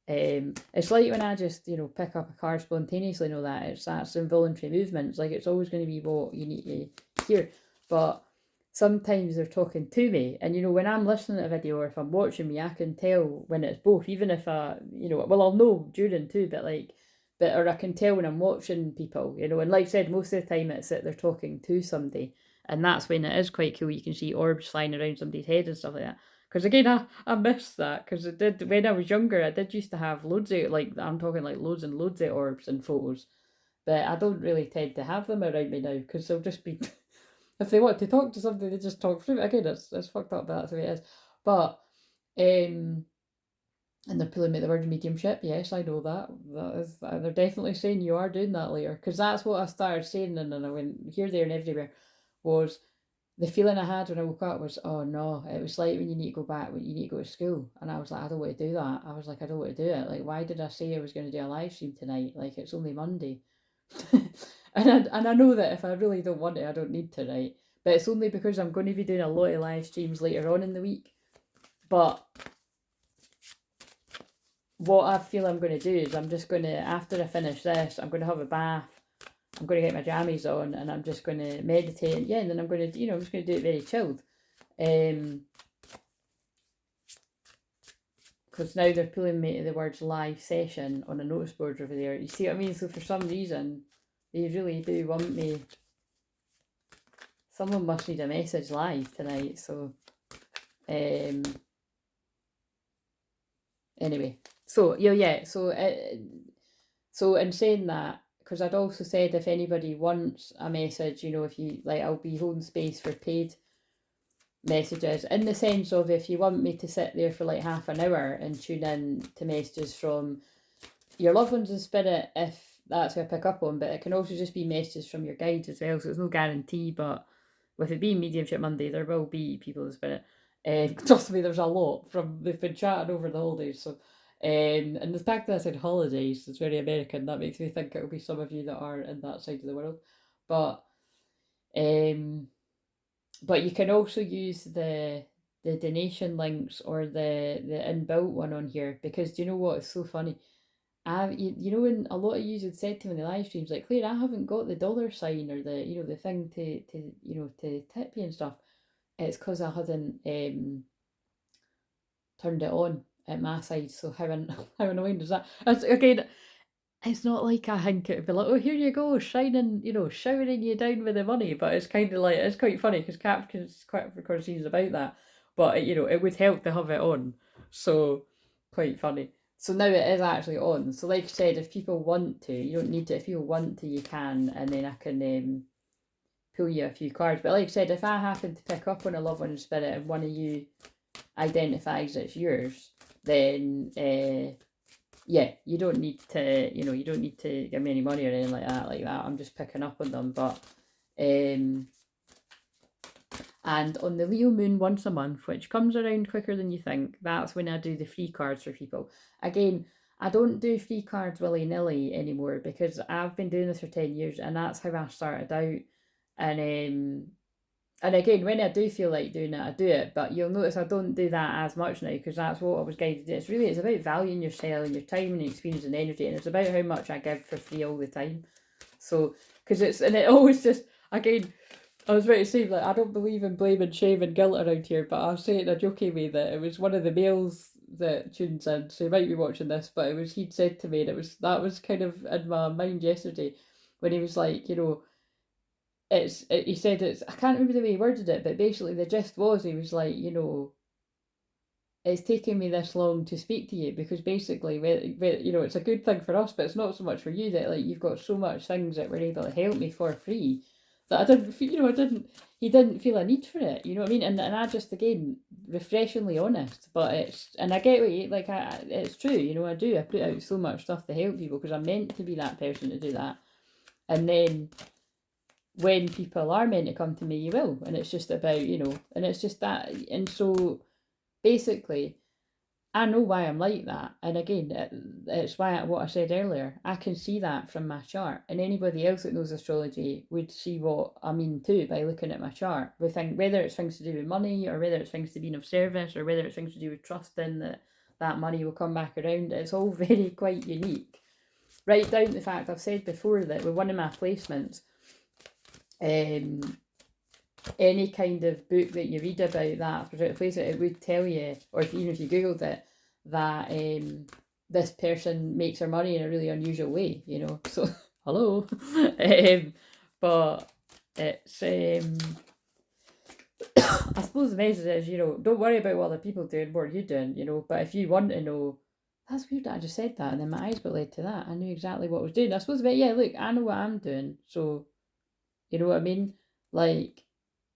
It's like when I just, pick up a car spontaneously, know that that's involuntary movements. Like, it's always going to be what you need to hear. But sometimes they're talking to me, and when I'm listening to a video or if I'm watching me, I can tell when it's both, even if well, I'll know during too, or I can tell when I'm watching people, and like I said, most of the time it's that they're talking to somebody, and that's when it is quite cool. You can see orbs flying around somebody's head and stuff like that. Because again, I missed that, because I did, when I was younger, I did used to have loads of, like, I'm talking like loads and loads of orbs and photos, but I don't really tend to have them around me now, because they'll just be, if they want to talk to somebody, they just talk through it. Again, it's fucked up, but that's the way it is. But, and they're pulling me the word mediumship. Yes, I know that. That is, they're definitely saying you are doing that later, because that's what I started saying, and then I went here, there, and everywhere, was the feeling I had when I woke up was, oh no, it was like when you need to go back, when you need to go to school. And I was like, I don't want to do that. I was like, I don't want to do it. Like, why did I say I was going to do a live stream tonight? Like, it's only Monday. and I know that if I really don't want it, I don't need to, right? But it's only because I'm going to be doing a lot of live streams later on in the week. But what I feel I'm going to do is I'm just going to, after I finish this, I'm going to have a bath. I'm going to get my jammies on, and I'm just going to meditate. Yeah, and then I'm going to, I'm just going to do it very chilled. Because now they're pulling me to the words live session on a notice board over there. You see what I mean? So for some reason, they really do want me. Someone must need a message live tonight. So, anyway. So, yeah. So in saying that, because I'd also said if anybody wants a message, if you, like, I'll be holding space for paid messages, in the sense of, if you want me to sit there for like half an hour and tune in to messages from your loved ones in spirit, if that's what I pick up on, but it can also just be messages from your guides as well, so it's no guarantee. But with it being Mediumship Monday, there will be people in spirit. Trust me, there's a lot, they've been chatting over the holidays. So and the fact that I said holidays is very American. That makes me think it'll be some of you that are in that side of the world. But but you can also use the donation links, or the inbuilt one on here, because do you know what? It's so funny. When a lot of you had said to me in the live streams, like, Claire, I haven't got the dollar sign, or the the thing to tip you and stuff. It's because I hadn't turned it on at my side. So how how annoying is that? Again, it's not like I think it'd be like, oh, here you go, shining, showering you down with the money. But it's kind of like, it's quite funny, because Captain's quite recorded scenes about that. But it would help to have it on. So quite funny. So now it is actually on. So like I said, if people want to, you don't need to. If people want to, you can, and then I can pull you a few cards. But like I said, if I happen to pick up on a loved one spirit and one of you identifies it's yours, then yeah, you don't need to, you don't need to give me any money or anything like that. I'm just picking up on them. But and on the Leo moon once a month, which comes around quicker than you think, that's when I do the free cards for people. Again, I don't do free cards willy-nilly anymore, because I've been doing this for 10 years, and that's how I started out. And again, when I do feel like doing it, I do it. But you'll notice I don't do that as much now, because that's what I was guided to do. It's about valuing yourself and your time and experience and energy, and it's about how much I give for free all the time. So, because it always just, again, I was about to say, like, I don't believe in blame and shame and guilt around here, but I was saying in a jokey way that it was one of the males that tunes in, so he might be watching this, but he'd said to me, and that was kind of in my mind yesterday, when he was like, he said I can't remember the way he worded it, but basically the gist was, he was like, it's taken me this long to speak to you because basically, it's a good thing for us, but it's not so much for you that like you've got so much things that were able to help me for free that I didn't feel, he didn't feel a need for it, you know what I mean? And I just, again, refreshingly honest, but and I get what you, like, it's true, I put out so much stuff to help people because I'm meant to be that person to do that. And then when people are meant to come to me, you will. And it's just about, and it's just that. And so basically, I know why I'm like that. And again, it's why what I said earlier, I can see that from my chart. And anybody else that knows astrology would see what I mean too by looking at my chart. Whether it's things to do with money, or whether it's things to being of service, or whether it's things to do with trusting that money will come back around. It's all very quite unique. Right down to the fact I've said before that with one of my placements, any kind of book that you read about that particular place, it would tell you, or even if you googled it, that this person makes their money in a really unusual way, so hello. But it's I suppose the message is, don't worry about what other people do and what you're doing, but if you want to know, that's weird that I just said that and then my eyes got led to that. I knew exactly what I was doing. I suppose, yeah, look, I know what I'm doing, so you know what I mean? Like,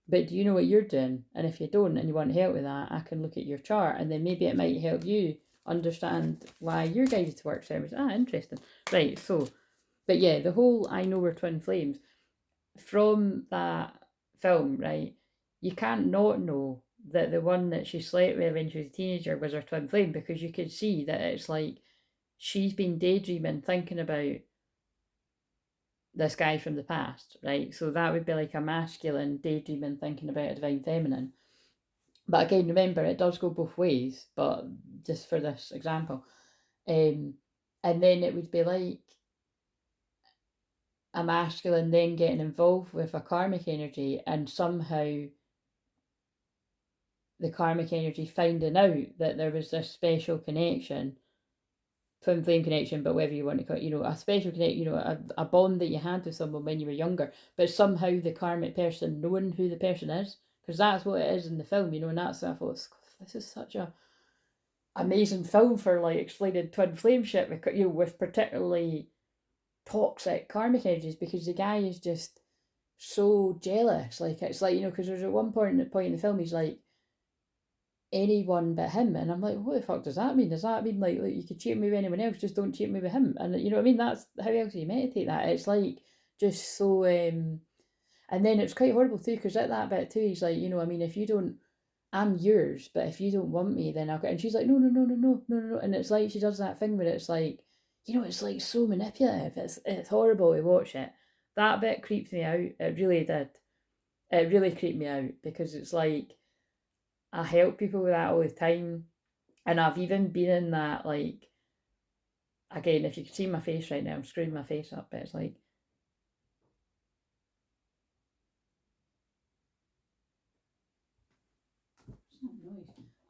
but do you know what you're doing? And if you don't and you want help with that, I can look at your chart and then maybe it might help you understand why you're guided to work service. Interesting. Right, so, but yeah, the whole I know we're twin flames, from that film, right, you can't not know that the one that she slept with when she was a teenager was her twin flame, because you could see that it's like she's been daydreaming, thinking about this guy from the past, right? So that would be like a masculine daydreaming, thinking about a divine feminine. But again, remember, it does go both ways, but just for this example. And then it would be like a masculine then getting involved with a karmic energy, and somehow the karmic energy finding out that there was this special connection, twin flame connection, but whatever you want to call it, a special connection, a bond that you had with someone when you were younger, but somehow the karmic person knowing who the person is, because that's what it is in the film, and that's what I thought, this is such a amazing film for like explaining twin flame shit, with particularly toxic karmic energies, because the guy is just so jealous. Like, it's like, because there's at one point in the film, he's like, anyone but him, and I'm like, what the fuck does that mean? Does that mean like you could cheat me with anyone else, just don't cheat me with him? And you know what I mean? That's how else do you meditate that? It's like just so and then it's quite horrible too, because at that bit too, he's like, I mean, if you don't, I'm yours, but if you don't want me, then I'll go. And she's like, no, no, no, no, no, no, no, and it's like she does that thing where it's like, it's like so manipulative. It's horrible to watch it. That bit creeps me out. It really did. It really creeped me out, because it's like, I help people with that all the time. And I've even been in that, like, again, if you can see my face right now, I'm screwing my face up, but it's like,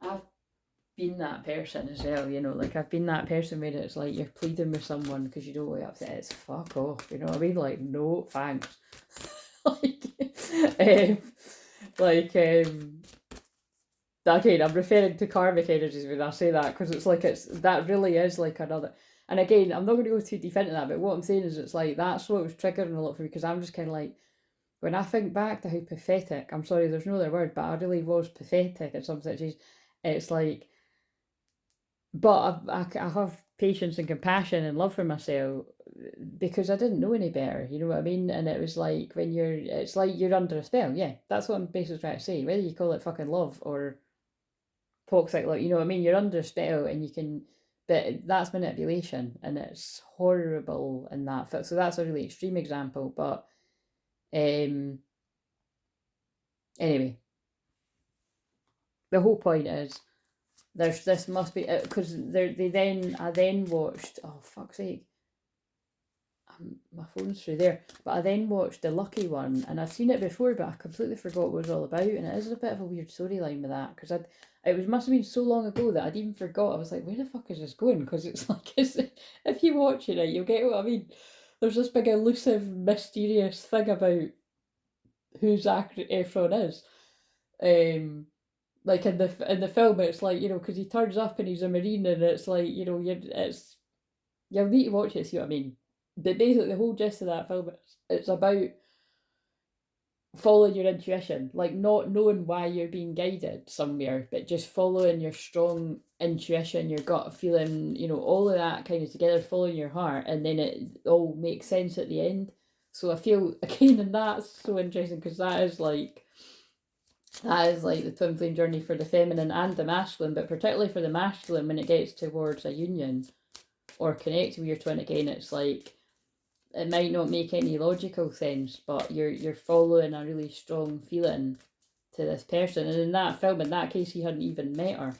I've been that person as well, like, I've been that person where it's like you're pleading with someone because you don't want to upset, it's fuck off, you know what I mean? Like, no thanks. like, um, again, I'm referring to karmic energies when I say that, because it's like, that really is like another. And again, I'm not going to go too deep into that, but what I'm saying is, it's like, that's what was triggering a lot for me, because I'm just kind of like, when I think back to how pathetic, I'm sorry, there's no other word, but I really was pathetic at some situations. It's like, but I have patience and compassion and love for myself, because I didn't know any better, you know what I mean? And it was like, it's like you're under a spell. Yeah, that's what I'm basically trying to say. Whether you call it fucking love or toxic, like, you know what I mean? You're under a spell, and you can, but that's manipulation, and it's horrible in that. So that's a really extreme example, but anyway, the whole point is, this must be, because I then watched, oh fuck's sake, my phone's through there, but I then watched The Lucky One, and I've seen it before, but I completely forgot what it was all about, and it is a bit of a weird storyline with that, because must have been so long ago that I'd even forgot. I was like, where the fuck is this going? Because it's like, if you watch it, you'll get what I mean. There's this big elusive, mysterious thing about who Zac Efron is. Like in the film, it's like, you know, because he turns up and he's a marine, and it's like, you know, you'll need to watch it, see what I mean. But basically, the whole gist of that film, it's about following your intuition, like not knowing why you're being guided somewhere, but just following your strong intuition, your gut feeling, you know, all of that kind of together, following your heart, and then it all makes sense at the end. So I feel again, and that's so interesting because that is like the twin flame journey for the feminine and the masculine, but particularly for the masculine, when it gets towards a union or connect with your twin again, it's like it might not make any logical sense, but you're following a really strong feeling to this person. And in that film, in that case, he hadn't even met her,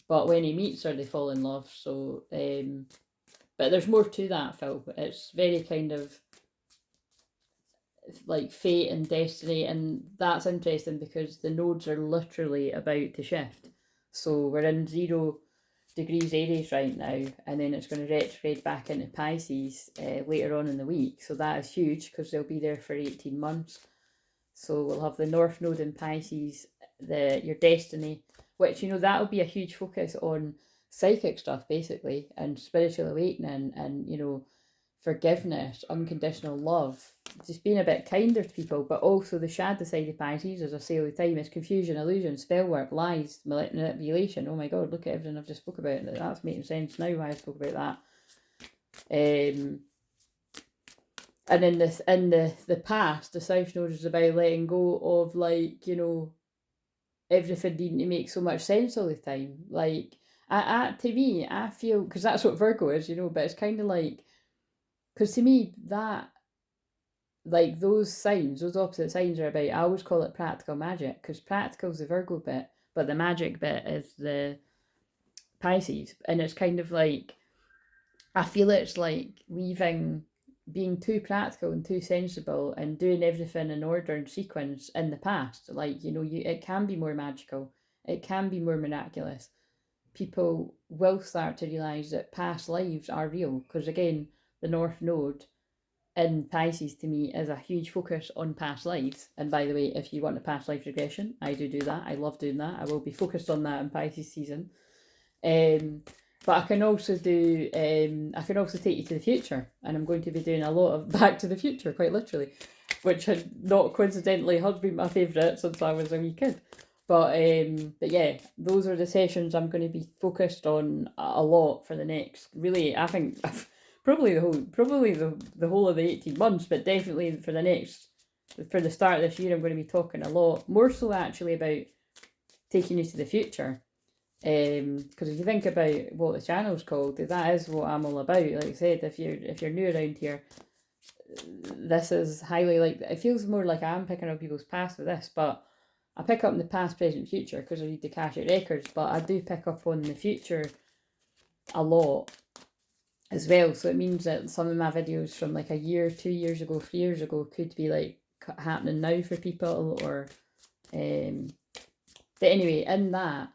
but when he meets her, they fall in love. So, but there's more to that film. It's very kind of like fate and destiny, and that's interesting because the nodes are literally about to shift. So we're in 0 degrees Aries right now, and then it's going to retrograde back into Pisces later on in the week. So that is huge because they'll be there for 18 months. So we'll have the North Node in Pisces, your destiny, which, you know, that'll be a huge focus on psychic stuff basically, and spiritual awakening, and, you know, forgiveness, unconditional love, just being a bit kinder to people. But also the shadow side of Pisces, as I say all the time, is confusion, illusion, spell work, lies, manipulation. Oh my god, look at everything I've just spoke about. That's making sense now why I spoke about that. And in the past, the South Node is about letting go of, like, you know, everything needing to make so much sense all the time. Like, to me, I feel, because that's what Virgo is, you know, but it's kind of like, because to me, that, like, those signs, those opposite signs are about, I always call it practical magic, because practical is the Virgo bit, but the magic bit is the Pisces. And it's kind of like, I feel it's like being too practical and too sensible and doing everything in order and sequence in the past. Like, you know, it can be more magical, it can be more miraculous. People will start to realise that past lives are real, because again, the North Node in Pisces to me is a huge focus on past lives. And by the way, if you want a past life regression, I do that. I love doing that. I will be focused on that in Pisces season. But I can also I can also take you to the future, and I'm going to be doing a lot of Back to the Future, quite literally, which had not coincidentally has been my favourite since I was a wee kid. But yeah, those are the sessions I'm going to be focused on a lot for the next, really, I think, probably the whole of the 18 months, but definitely for the start of this year, I'm going to be talking a lot more so actually about taking you to the future. Because if you think about what the channel's called, that is what I'm all about. Like I said, if you're new around here, this is highly like, it feels more like I'm picking up people's past with this, but I pick up in the past, present, future because I read the Akashic records, but I do pick up on the future a lot as well. So it means that some of my videos from like a year, 2 years ago, 3 years ago could be like happening now for people, or but anyway, in that,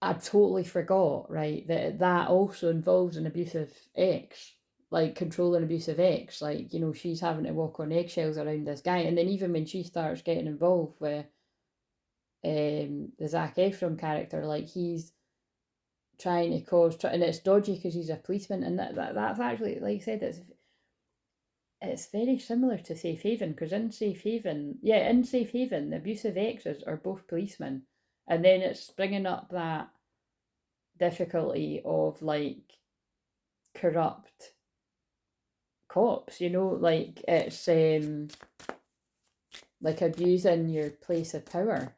I totally forgot, right, that also involves an abusive ex, like controlling abusive ex. Like, you know, she's having to walk on eggshells around this guy. And then even when she starts getting involved with the Zac Efron character, like, he's trying to and it's dodgy because he's a policeman. And that's actually, like I said, it's very similar to Safe Haven, because in Safe Haven, the abusive exes are both policemen. And then it's bringing up that difficulty of, like, corrupt cops, you know, like, it's like abusing your place of power.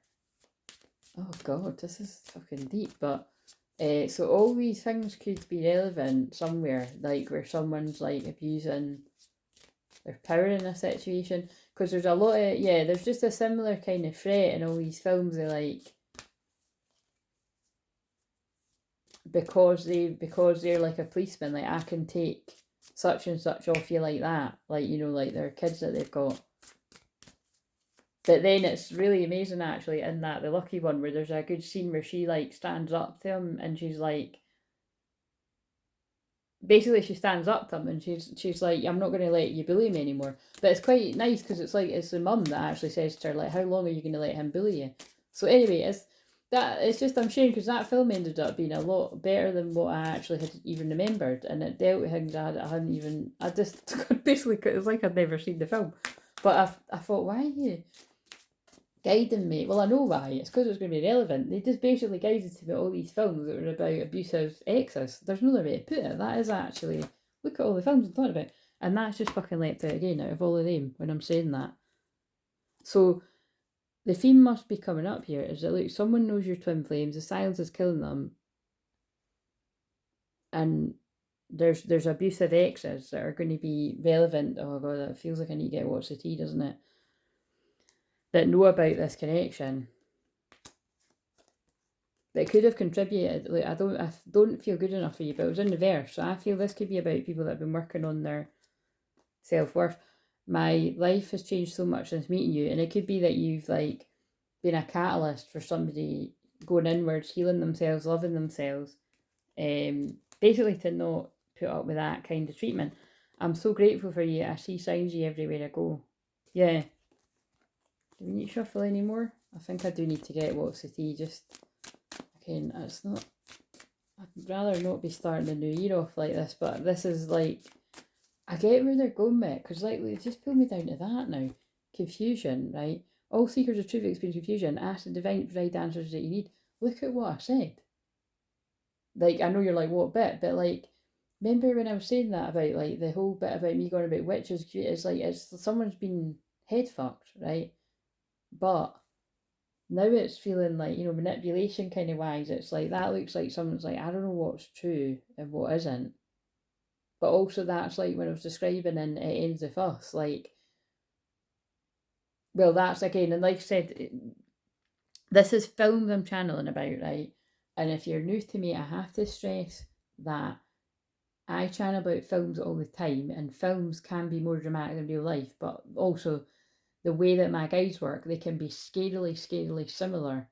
Oh god, this is fucking deep. But so all these things could be relevant somewhere, like where someone's like abusing their power in a situation, because there's a lot of, there's just a similar kind of threat in all these films. They like, because they're like a policeman, like, I can take such and such off you like that, like, you know, like their kids that they've got. But then it's really amazing actually in that The Lucky One, where there's a good scene where she like stands up to him and she's like, basically she stands up to him and she's like, I'm not going to let you bully me anymore. But it's quite nice because it's like, it's the mum that actually says to her, like, how long are you going to let him bully you? So anyway, it's just, I'm sharing because that film ended up being a lot better than what I actually had even remembered, and it dealt with things I hadn't even, I just basically, it was like I'd never seen the film. But I thought, why are you guiding me? Well, I know why. It's because it was going to be relevant. They just basically guided me all these films that were about abusive exes. There's no other way to put it. That is actually, look at all the films I'm talking about. And that's just fucking left out again out of all of them when I'm saying that. So the theme must be coming up here is that, look, someone knows your twin flames, the silence is killing them, and there's abusive exes that are going to be relevant. Oh god, it feels like I need to get watch the tea, doesn't it? That know about this connection. That could have contributed. Like I don't feel good enough for you, but it was in reverse. So I feel this could be about people that have been working on their self-worth. My life has changed so much since meeting you, and it could be that you've like been a catalyst for somebody going inwards, healing themselves, loving themselves, basically to not put up with that kind of treatment. I'm so grateful for you. I see signs of you everywhere I go. Yeah. Do we need to shuffle anymore? I think I do need to get what's the tea. Just again, it's not. I'd rather not be starting the new year off like this, but this is like, I get where they're going with it, because like they just pull me down to that now. Confusion, right? All seekers of truth experience confusion. Ask the divine to provide answers that you need. Look at what I said. Like, I know you're like, what bit? But like, remember when I was saying that about like the whole bit about me going about witches? It's like, it's someone's been head fucked, right? But now it's feeling like, you know, manipulation kind of wise. It's like, that looks like someone's like, I don't know what's true and what isn't. But also that's like when I was describing in It Ends With Us, like, well, that's again, and like I said, this is films I'm channeling about, right? And if you're new to me, I have to stress that I channel about films all the time, and films can be more dramatic than real life, but also the way that my guides work, they can be scarily similar.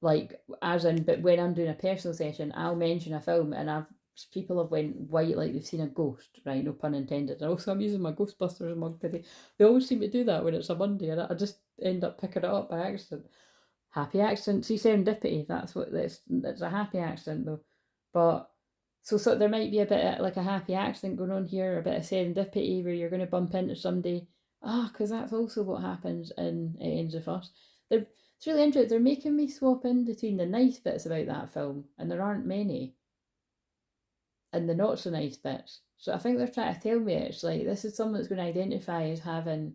Like, as in, but when I'm doing a personal session, I'll mention a film, and people have went white like they've seen a ghost, right? No pun intended. And also, I'm using my Ghostbusters mug today. They always seem to do that when it's a Monday, and I just end up picking it up by accident. Happy accident. See, serendipity. That's what it's a happy accident though. But so there might be a bit of, like a happy accident going on here, a bit of serendipity where you're going to bump into somebody. Because that's also what happens in It Ends With Us. It's really interesting. They're making me swap in between the nice bits about that film, and there aren't many, and the not so nice bits. So I think they're trying to tell me it's like, this is someone that's going to identify as having,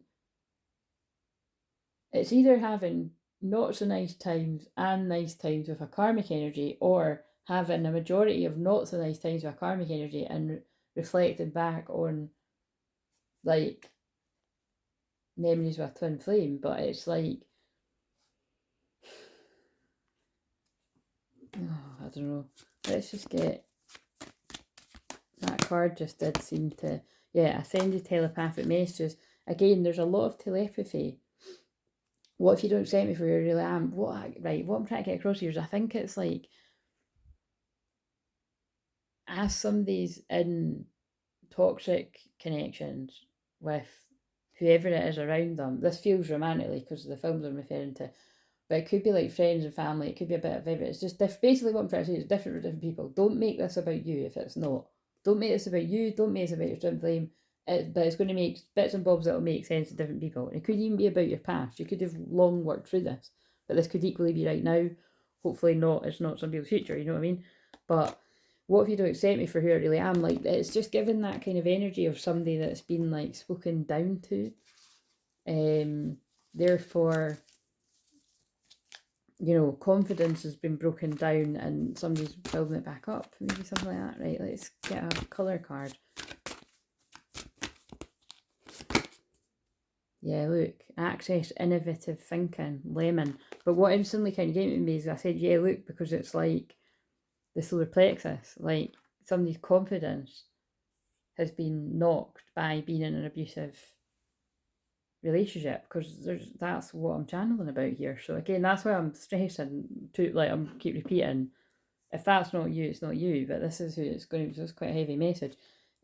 it's either having not so nice times and nice times with a karmic energy, or having a majority of not so nice times with a karmic energy and reflecting back on like memories with a twin flame. But it's like, oh, I don't know. Let's just get, that card just did seem to, yeah, I send you telepathic messages. Again, there's a lot of telepathy. What if you don't accept me for who I really am? What I'm trying to get across here is, I think it's like, as somebody's in toxic connections with whoever it is around them, this feels romantically because of the films I'm referring to, but it could be like friends and family, it could be a bit of everything. It's just basically what I'm trying to say is different for different people. Don't make this about you if it's not. Don't make this about you, don't make this about your twin flame. But it's going to make bits and bobs that will make sense to different people. It could even be about your past. You could have long worked through this, but this could equally be right now. Hopefully not, it's not some people's future, you know what I mean? But what if you don't accept me for who I really am? Like, it's just given that kind of energy of somebody that's been like spoken down to. Therefore, you know, confidence has been broken down and somebody's building it back up. Maybe something like that, right? Let's get a colour card. Yeah, look, access, innovative thinking, lemon. But what instantly kind of came to me is, I said, yeah, look, because it's like the solar plexus, like somebody's confidence has been knocked by being in an abusive relationship, because that's what I'm channeling about here. So again, that's why I'm stressing to, like, I'm keep repeating, If that's not you, it's not you, but this is who it's going to be. So it's quite a heavy message.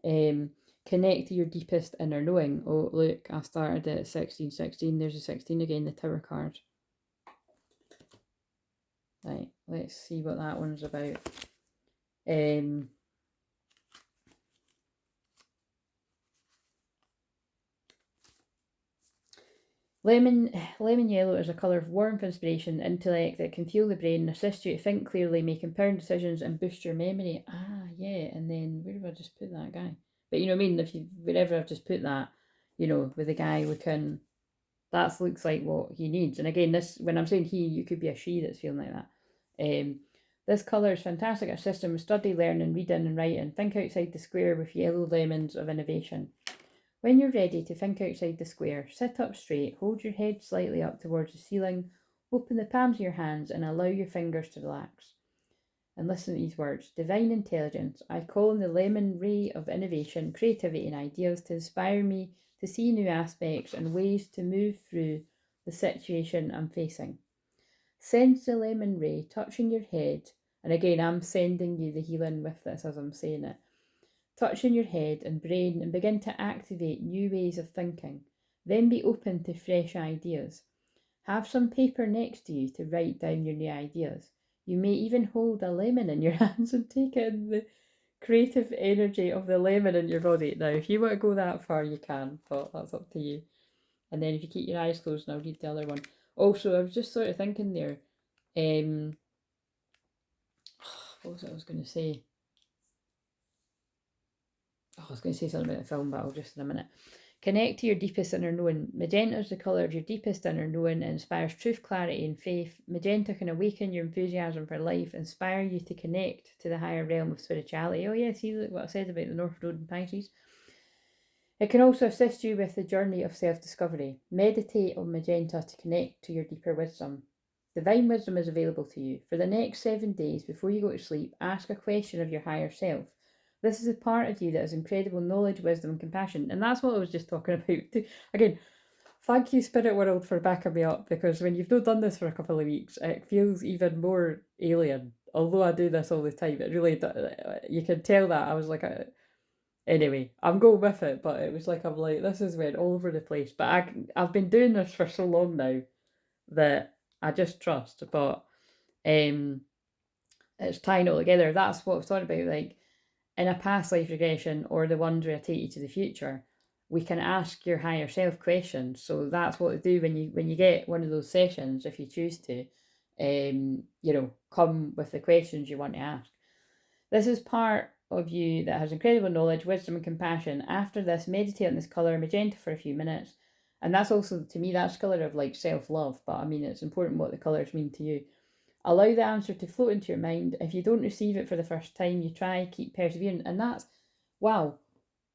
Connect to your deepest inner knowing. Oh, look, I started at 1616. There's a 16 again, the Tower card. Right, let's see what that one's about. Lemon yellow is a colour of warmth, inspiration, intellect that can fuel the brain, assist you to think clearly, make empowering decisions, and boost your memory. Ah, yeah. And then where have I just put that guy? But you know what I mean? If you wherever I've just put that, you know, with the guy looking, that looks like what he needs. And again, this when I'm saying he, you could be a she that's feeling like that. This colour is fantastic at assisting with study, learning, reading, and writing. Think outside the square with yellow lemons of innovation. When you're ready to think outside the square, sit up straight, hold your head slightly up towards the ceiling, open the palms of your hands and allow your fingers to relax. And listen to these words. Divine intelligence, I call on the lemon ray of innovation, creativity and ideas to inspire me to see new aspects and ways to move through the situation I'm facing. Sense the lemon ray touching your head, and again I'm sending you the healing with this as I'm saying it. Touching your head and brain and begin to activate new ways of thinking. Then be open to fresh ideas. Have some paper next to you to write down your new ideas. You may even hold a lemon in your hands and take in the creative energy of the lemon in your body. Now, if you want to go that far, you can, but that's up to you. And then if you keep your eyes closed, and I'll read the other one. Also, I was just sort of thinking there, what was it I was going to say? I was going to say something about the film, but I'll just in a minute. Connect to your deepest inner knowing. Magenta is the colour of your deepest inner knowing. It inspires truth, clarity, and faith. Magenta can awaken your enthusiasm for life, inspire you to connect to the higher realm of spirituality. Oh, yeah, see what I said about the North Node and Pisces. It can also assist you with the journey of self discovery. Meditate on magenta to connect to your deeper wisdom. Divine wisdom is available to you. For the next 7 days before you go to sleep, ask a question of your higher self. This is a part of you that has incredible knowledge, wisdom, and compassion. And that's what I was just talking about. Again, thank you, Spirit World, for backing me up, because when you've not done this for a couple of weeks, it feels even more alien. Although I do this all the time, it really you can tell that I was like, anyway, I'm going with it, but it was like, I'm like, this has went all over the place. But I've been doing this for so long now that I just trust. But it's tying it all together. That's what I was talking about, like, in a past life regression or the ones where I take you to the future, we can ask your higher self questions. So that's what to do when you get one of those sessions, if you choose to, come with the questions you want to ask. This is part of you that has incredible knowledge, wisdom, and compassion. After this, meditate on this colour magenta for a few minutes. And that's also, to me, that's colour of like self-love. But I mean, it's important what the colours mean to you. Allow the answer to float into your mind. If you don't receive it for the first time, you try, keep persevering. And that's, wow,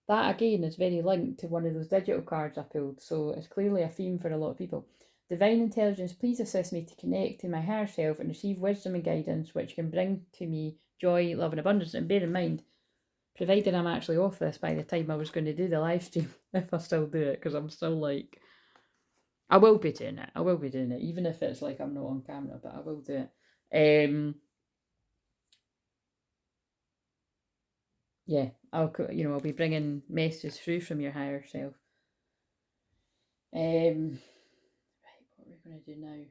that again is very linked to one of those digital cards I pulled. So it's clearly a theme for a lot of people. Divine intelligence, please assist me to connect to my higher self and receive wisdom and guidance, which can bring to me joy, love, and abundance. And bear in mind, provided I'm actually off this by the time I was going to do the live stream, if I still do it, because I'm still like, I will be doing it. I will be doing it, even if it's like I'm not on camera, but I will do it. Yeah, I'll be bringing messages through from your higher self. Right, what are we going to do now?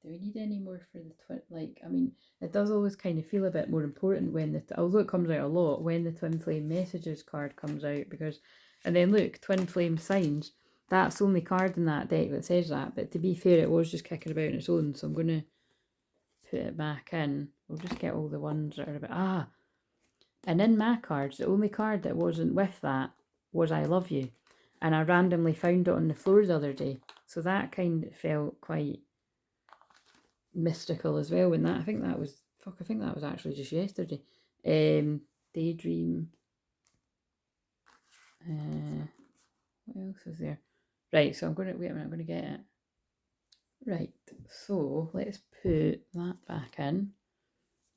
Do we need any more for the twin? Like, I mean, it does always kind of feel a bit more important when although it comes out a lot, when the Twinflame messages card comes out, because, and then look, Twinflame signs, that's the only card in that deck that says that, but to be fair, it was just kicking about on its own, so I'm going to put it back in. We'll just get all the ones that are about, and in my cards, the only card that wasn't with that was I Love You, and I randomly found it on the floor the other day, so that kind of felt quite mystical as well. When that, I think that was actually just yesterday. Daydream. What else is there? Right, so I'm going to wait a minute. I'm going to get it. Right, so let's put that back in.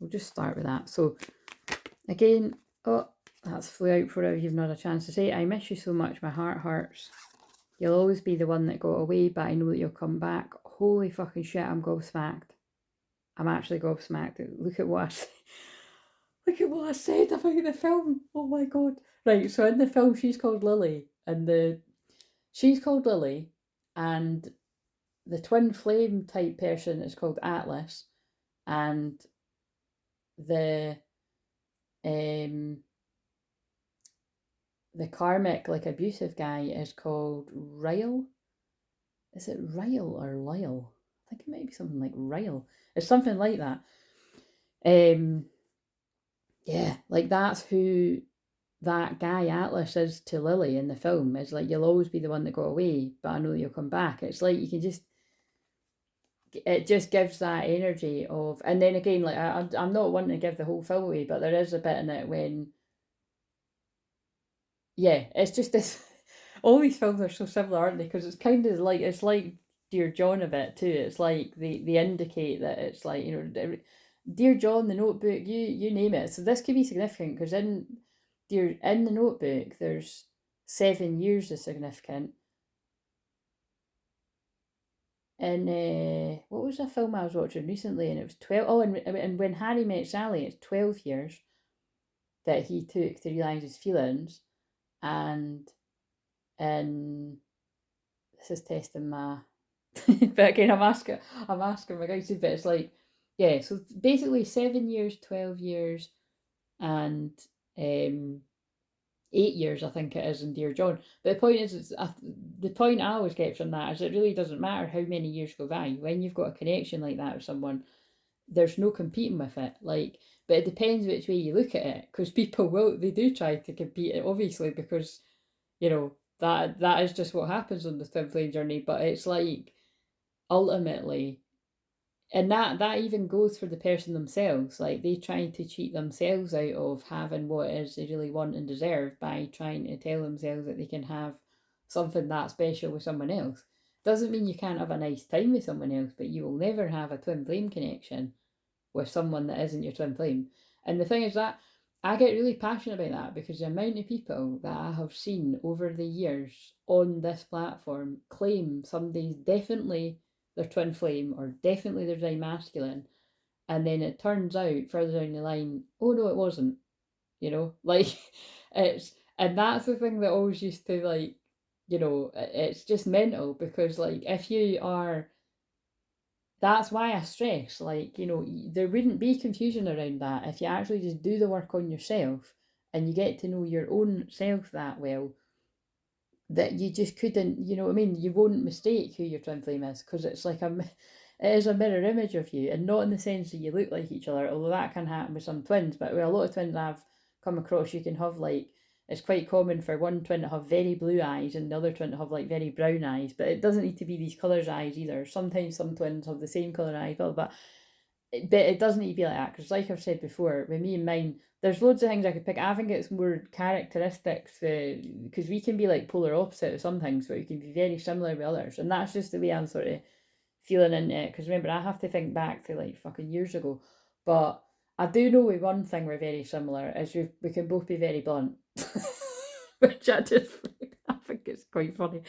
We'll just start with that. So again, that's flew out forever. You've not had a chance to say, I miss you so much. My heart hurts. You'll always be the one that got away, but I know that you'll come back. Holy fucking shit, I'm gobsmacked. I'm actually gobsmacked. Look at what look at what I said about the film. Oh my god. Right, so in the film she's called Lily, and she's called Lily, and the twin flame type person is called Atlas, and the um the karmic, like, abusive guy is called Ryle. Is it Ryle or Lyle? I think it might be something like Ryle. It's something like that. Um yeah, like that's who that guy Atlas is to Lily in the film. Is like, you'll always be the one that got away, but I know you'll come back. It's like you can just, it just gives that energy of, and then again, like I'm not wanting to give the whole film away, but there is a bit in it when, yeah, it's just this. All these films are so similar, aren't they? Because it's kind of like, it's like Dear John a bit too. It's like they indicate that it's like, you know, Dear John, The Notebook, you name it. So this could be significant because in the Notebook there's 7 years is significant. And what was a film I was watching recently? And it was 12. Oh, and When Harry Met Sally, it's 12 years that he took to realise his feelings. And this is testing my. But again, I'm asking my guys, but it's like, yeah. So basically, 7 years, 12 years, and 8 years, I think it is, in Dear John. But the point is, the point I always get from that is it really doesn't matter how many years go by. When you've got a connection like that with someone, there's no competing with it. Like, but it depends which way you look at it, because people they do try to compete it, obviously, because you know that is just what happens on the twin flame journey. But it's like, ultimately, and that even goes for the person themselves. Like, they trying to cheat themselves out of having what it is they really want and deserve by trying to tell themselves that they can have something that special with someone else. Doesn't mean you can't have a nice time with someone else, but you will never have a twin flame connection with someone that isn't your twin flame. And the thing is that I get really passionate about that, because the amount of people that I have seen over the years on this platform claim somebody's definitely their twin flame or definitely their divine masculine, and then it turns out further down the line, oh no, it wasn't. Like, it's, and that's the thing that always used to, like, it's just mental, because like, if you are, that's why I stress, like, there wouldn't be confusion around that if you actually just do the work on yourself and you get to know your own self that well, that you just couldn't, you know what I mean? You won't mistake who your twin flame is, because it's like it is a mirror image of you, and not in the sense that you look like each other, although that can happen with some twins. But with a lot of twins I've come across, you can have, like, it's quite common for one twin to have very blue eyes and the other twin to have, like, very brown eyes. But it doesn't need to be these colours eyes either. Sometimes some twins have the same colour eyes, but it doesn't need to be like that, because like I've said before, with me and mine, there's loads of things I could pick. I think it's more characteristics, because we can be like polar opposite with some things, but we can be very similar with others, and that's just the way I'm sort of feeling into it. Because remember, I have to think back to like fucking years ago, but I do know with one thing we're very similar is we can both be very blunt, which I think it's quite funny,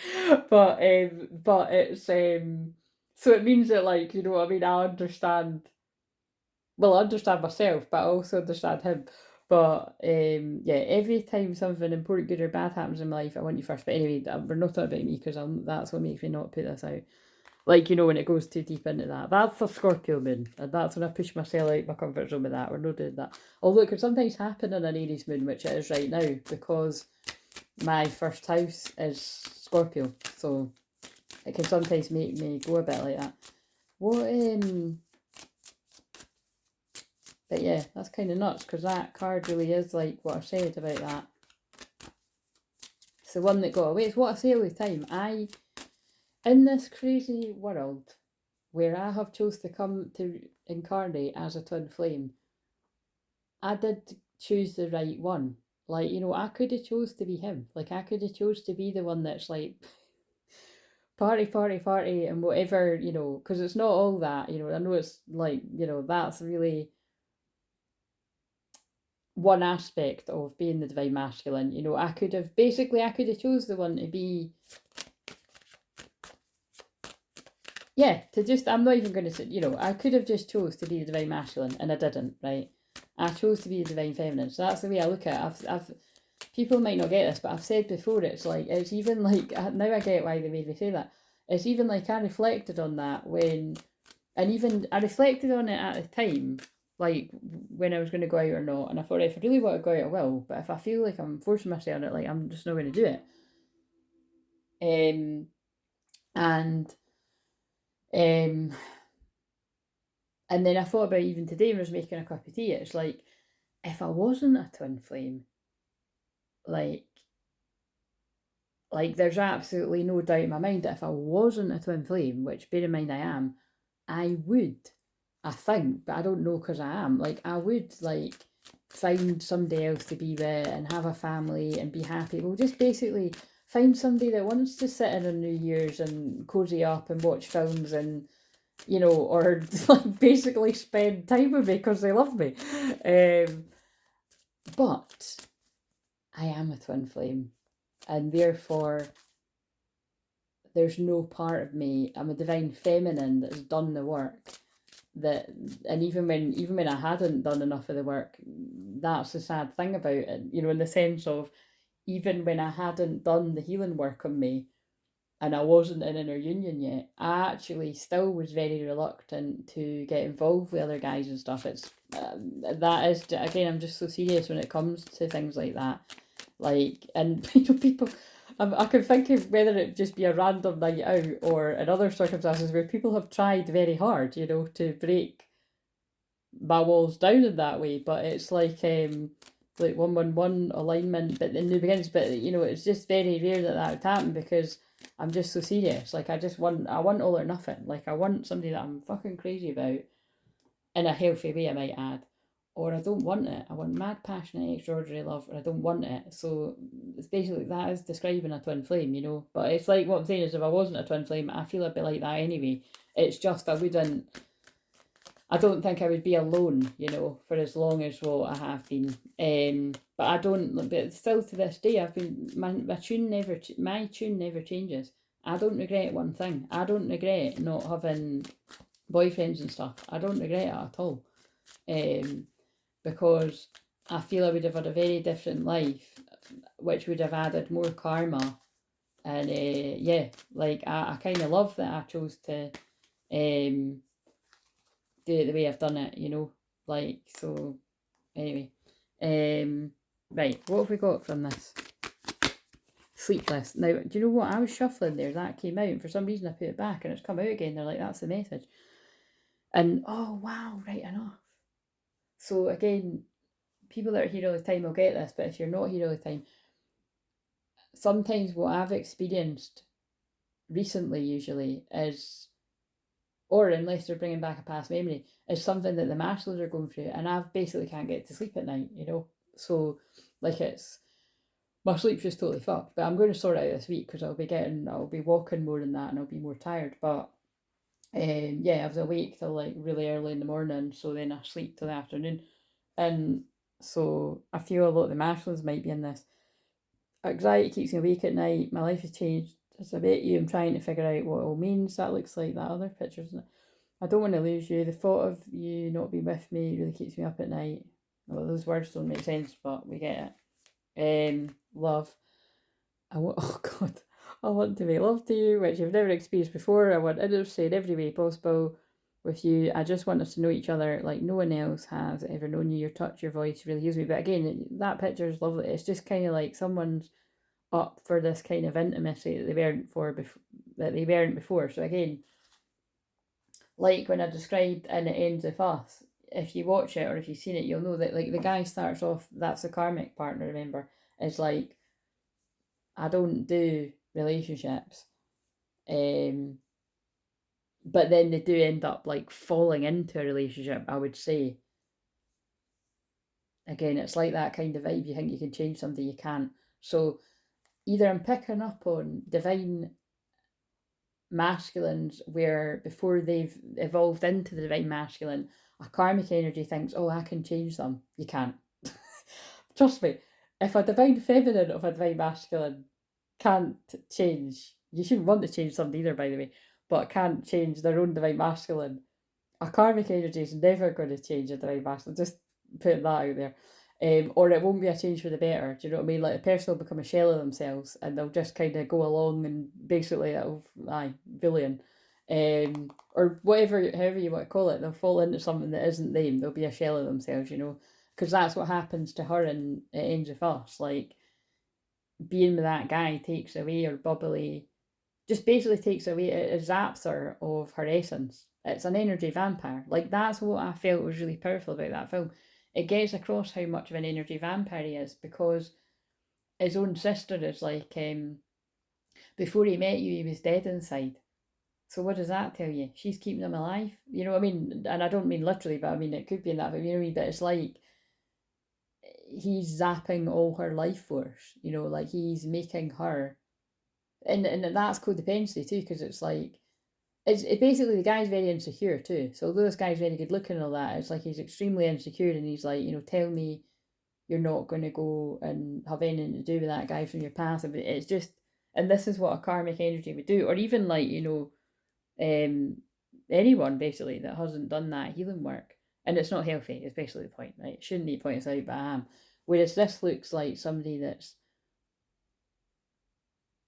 but it's so it means that, like, you know what I mean, I understand, well, I understand myself, but I also understand him. But yeah, every time something important, good or bad, happens in my life, I want you first. But anyway, we're not talking about me, because that's what makes me not put this out. Like, when it goes too deep into that. That's a Scorpio moon, and that's when I push myself out my comfort zone with that. We're not doing that. Although it could sometimes happen in an Aries moon, which it is right now, because my first house is Scorpio. So it can sometimes make me go a bit like that. But yeah, that's kind of nuts, because that card really is like what I said about that. It's the one that got away. It's what I say all the time. In this crazy world where I have chose to come to incarnate as a twin flame, I did choose the right one. Like, I could have chose to be him. Like, I could have chose to be the one that's like party, party, party, and whatever, because it's not all that, I know it's like, that's really one aspect of being the divine masculine. I could have chose the one to be yeah, to just, I'm not even going to say, you know, I could have just chose to be the divine masculine and I didn't, right? I chose to be the divine feminine. So that's the way I look at it. People might not get this, but I've said before, it's like, it's even like, now I get why they made me say that. It's even like I reflected on that when, and even I reflected on it at the time, like when I was going to go out or not. And I thought, if I really want to go out, I will. But if I feel like I'm forcing myself on it, like I'm just not going to do it. And um, and then I thought about even today when I was making a cup of tea. It's like, if I wasn't a twin flame, like there's absolutely no doubt in my mind that if I wasn't a twin flame, which bear in mind I am, I would, I think, but I don't know because I am, like I would like find somebody else to be with and have a family and be happy. Well, just basically find somebody that wants to sit in on New Year's and cozy up and watch films and, you know, or like basically spend time with me because they love me. But I am a twin flame, and therefore there's no part of me, I'm a divine feminine that's done the work, that, and even when I hadn't done enough of the work, that's the sad thing about it, you know, in the sense of, even when I hadn't done the healing work on me and I wasn't in inner union yet, I actually still was very reluctant to get involved with other guys and stuff. It's that is, again, I'm just so serious when it comes to things like that. Like, and you know, people, I can think of whether it just be a random night out or in other circumstances where people have tried very hard, you know, to break my walls down in that way. But it's like 111 alignment, but in the beginnings, but you know, it's just very rare that that would happen because I'm just so serious. Like, I want all or nothing. Like, I want somebody that I'm fucking crazy about in a healthy way, I might add. Or I don't want it. I want mad, passionate, extraordinary love, or I don't want it. So it's basically, that is describing a twin flame, you know. But it's like, what I'm saying is, if I wasn't a twin flame, I feel a bit like that anyway. It's just I don't think I would be alone, you know, for as long as what I have been. But I don't. But still, to this day, I've been my tune never changes. I don't regret one thing. I don't regret not having boyfriends and stuff. I don't regret it at all. Because I feel I would have had a very different life, which would have added more karma. And yeah, like I kind of love that I chose to do it the way I've done it, you know. Like, so anyway, right, what have we got from this? Sleepless. Now, do you know what? I was shuffling there, that came out, and for some reason I put it back and it's come out again. They're like, that's the message. And oh wow, right enough. So again, people that are here all the time will get this, but if you're not here all the time, sometimes what I've experienced recently, usually, is, or unless they're bringing back a past memory, is something that the masculines are going through, and I basically can't get to sleep at night, you know. So, like, it's, my sleep's just totally fucked. But I'm going to sort it out this week because I'll be walking more than that, and I'll be more tired. But yeah, I was awake till like really early in the morning, so then I sleep till the afternoon, and so I feel a lot of the masculines might be in this. Anxiety keeps me awake at night. My life has changed. As I bet you, I'm trying to figure out what it all means. That looks like that other picture, isn't it? I don't want to lose you. The thought of you not being with me really keeps me up at night. Well, those words don't make sense, but we get it. Love. Oh God, I want to make love to you, which you've never experienced before. I want intimacy in every way possible with you. I just want us to know each other like no one else has ever known you. Your touch, your voice really heals me. But again, that picture is lovely. It's just kind of like someone's up for this kind of intimacy that they weren't before. So again, like when I described and it ends with us, if you watch it or if you've seen it, you'll know that like the guy starts off, that's the karmic partner, remember, is like, I don't do relationships. But then they do end up like falling into a relationship, I would say. Again, it's like that kind of vibe. You think you can change something, you can't. So either I'm picking up on divine masculines where before they've evolved into the divine masculine, a karmic energy thinks, oh, I can change them. You can't. Trust me, if a divine feminine of a divine masculine can't change, you shouldn't want to change something either, by the way. but can't change their own divine masculine. A karmic energy is never going to change a divine masculine. Just putting that out there. Or it won't be a change for the better. Do you know what I mean? Like, a person will become a shell of themselves and they'll just kind of go along and basically it'll, bullying. Or whatever, however you want to call it, they'll fall into something that isn't them. They'll be a shell of themselves, you know, because that's what happens to her and it ends with us. Like, being with that guy takes away her bubbly, just basically takes away, it zaps her of her essence. It's an energy vampire. Like, that's what I felt was really powerful about that film. It gets across how much of an energy vampire he is, because his own sister is like, before he met you, he was dead inside. So what does that tell you? She's keeping him alive. You know what I mean? And I don't mean literally, but I mean it could be in that. But you know, but it's like he's zapping all her life force. You know, like he's making her, and that's codependency too, because it's like it basically, the guy's very insecure too. So although this guy's very good looking and all that, it's like he's extremely insecure, and he's like, you know, tell me you're not going to go and have anything to do with that guy from your past. But it's just, and this is what a karmic energy would do, or even like, you know, anyone basically that hasn't done that healing work, and it's not healthy. It's basically the point, right? It shouldn't be pointed out, but I am. Whereas this looks like somebody that's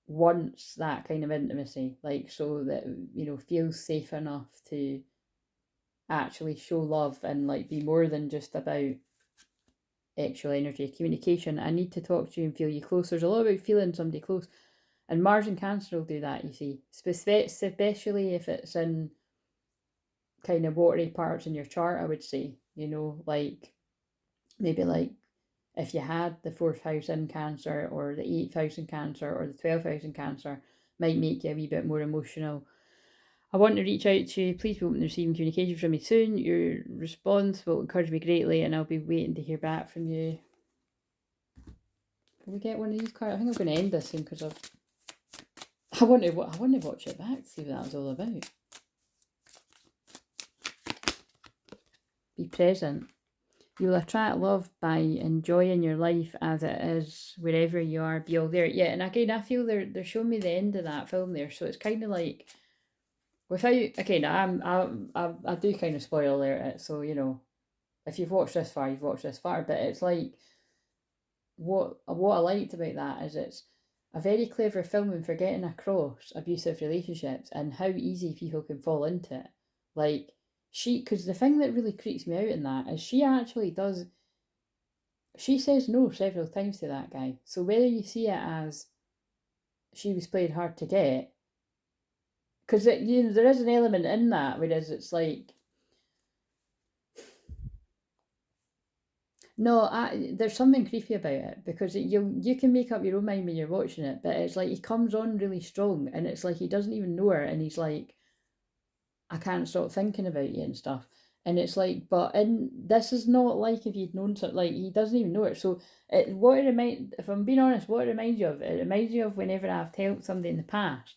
wants that kind of intimacy, like, so that, you know, feels safe enough to actually show love and like be more than just about actual energy communication. I need to talk to you and feel you close. There's a lot about feeling somebody close, and Mars and Cancer will do that, you see, especially if it's in kind of watery parts in your chart, I would say, you know, like maybe like if you had the 4th house in Cancer, or the 8th house in Cancer, or the 12th house in Cancer, might make you a wee bit more emotional. I want to reach out to you. Please be open to receiving communication from me soon. Your response will encourage me greatly, and I'll be waiting to hear back from you. Can we get one of these cards? I think I'm going to end this soon because I want to watch it back to see what that was all about. Be present. You will attract love by enjoying your life as it is, wherever you are. Be all there. Yeah, and again, I feel they're showing me the end of that film there, so it's kind of like, without, again, I do kind of spoil it. So, you know, if you've watched this far, you've watched this far. But it's like, what I liked about that is it's a very clever film in for getting across abusive relationships and how easy people can fall into it. Like, because the thing that really creeps me out in that is she says no several times to that guy. So whether you see it as she was playing hard to get, because you know, there is an element in that, whereas it's like, no, there's something creepy about it, because you can make up your own mind when you're watching it, but it's like he comes on really strong, and it's like he doesn't even know her, and he's like, I can't stop thinking about you and stuff. And it's like, but this is not like if you'd known something, like he doesn't even know it. So if I'm being honest, what it reminds you of, it reminds you of whenever I've helped somebody in the past,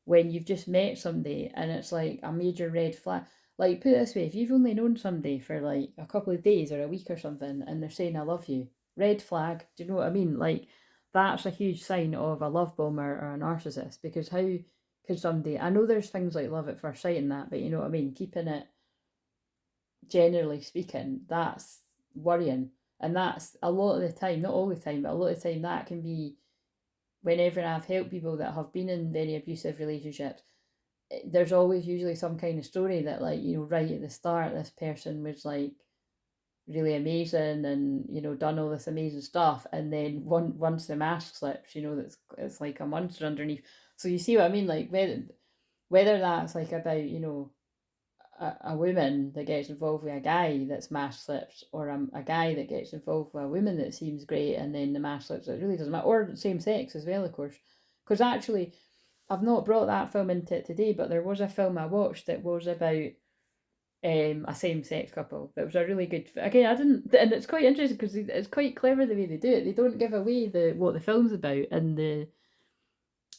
when you've just met somebody and it's like a major red flag. Like, put it this way, if you've only known somebody for like a couple of days or a week or something, and they're saying I love you, red flag. Do you know what I mean? Like, that's a huge sign of a love bomber or a narcissist, because how could somebody, I know there's things like love at first sight and that, but you know what I mean, keeping it, generally speaking, that's worrying. And that's a lot of the time, not all the time, but a lot of the time, that can be, whenever I've helped people that have been in very abusive relationships, there's always usually some kind of story that, like, you know, right at the start, this person was like really amazing and, you know, done all this amazing stuff, and then once the mask slips, you know, it's like a monster underneath. So you see what I mean? Like, whether that's like about, you know, a woman that gets involved with a guy that's mask slips, or a guy that gets involved with a woman that seems great and then the mask slips, it really doesn't matter. Or same sex as well, of course. Because actually, I've not brought that film into it today, but there was a film I watched that was about a same-sex couple. That was a really good. Again, I didn't, and it's quite interesting because it's quite clever the way they do it. They don't give away what the film's about in the